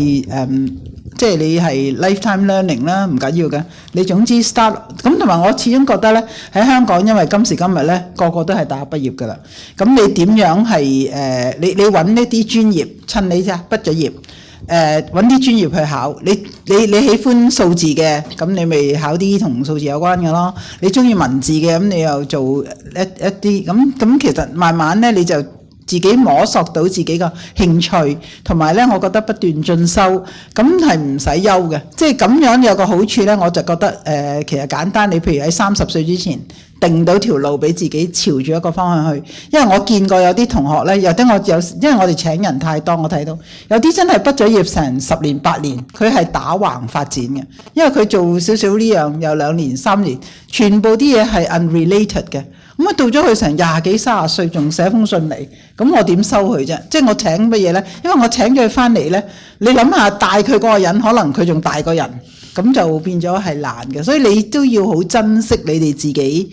即係你係 lifetime learning 啦，唔緊要嘅。你總之 start 咁，同埋我始終覺得咧喺香港，因為今時今日咧個個都係大學畢業㗎啦。咁你點樣係你揾呢啲專業，趁你啫畢咗業。揾啲專業去考，你喜歡數字嘅，咁你咪考啲同數字有關嘅咯。你中意文字嘅，咁你又做一啲咁其實慢慢咧你就自己摸索到自己嘅興趣，同埋咧，我覺得不斷進修，咁係唔使憂嘅。即係咁樣有個好處咧，我就覺得其實簡單。你譬如喺30歲之前定到條路俾自己朝住一個方向去，因為我見過有啲同學咧，因為我哋請人太多，我睇到有啲真係畢咗業成10年8年，佢係打橫發展嘅，因為佢做少少呢樣有2年3年，全部啲嘢係 unrelated 嘅。咁啊到咗佢成20幾30歲，仲寫封信嚟，咁我點收佢啫？即係我請乜嘢咧？因為我請咗佢翻嚟咧，你諗下帶佢嗰個人，可能佢仲大個人，咁就變咗係難嘅。所以你都要好珍惜你哋自己。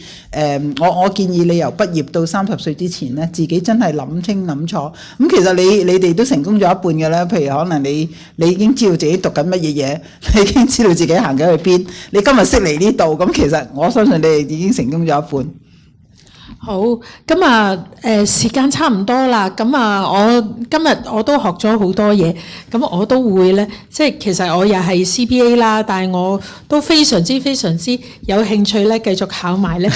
我建議你由畢業到30歲之前咧，自己真係諗清諗楚。咁其實你哋都成功咗一半嘅啦。譬如可能你已經知道自己讀緊乜嘢嘢，你已經知道自己行緊去邊。你今日識嚟呢度，咁其實我相信你哋已經成功咗一半。好，咁啊時間差唔多啦，咁啊我今日我都學咗好多嘢，咁我都會咧，即係其實我又係 CPA 啦，但係我都非常之有興趣咧，繼續考埋咧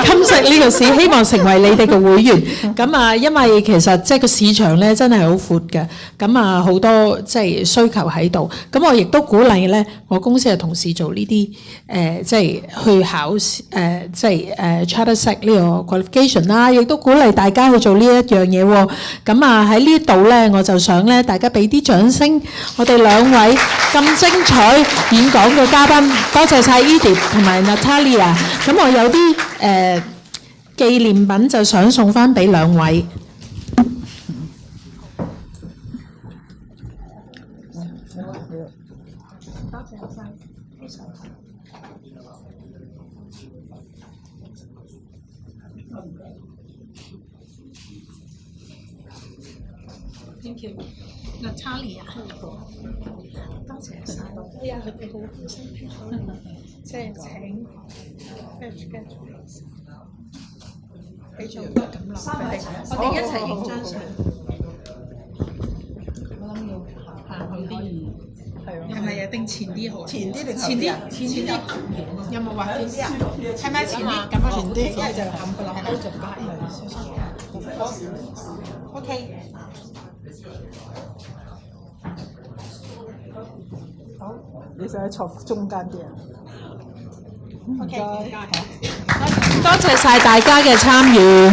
金石呢個試，希望成為你哋嘅會員。咁啊，因為其實即係個市場咧真係好闊嘅，咁啊好多即係需求喺度。咁我亦都鼓勵咧，我公司嘅同事做呢啲即係去考即係Chartersec 呢個 qualification 啦，亦都鼓勵大家去做呢一樣嘢喎。咁啊喺呢度咧，我就想咧大家俾啲掌聲，我哋兩位咁精彩演講嘅嘉賓，多謝晒 Edith 同埋 Natalia。咁我有啲紀念品就想送翻俾兩位。Thank you, Natalia。多謝晒。哎呀，佢哋好辛苦，即係請 俾咗個感落佢哋，我哋一齊影張相。我諗要行後啲，係咪啊？定前啲好？前啲定前啲？前啲有冇畫前啲啊？係咪前啲？咁啊，前啲，一係就冚唪唥就擺OK。好，你想坐中間啲啊？OK，多謝晒大家嘅參與。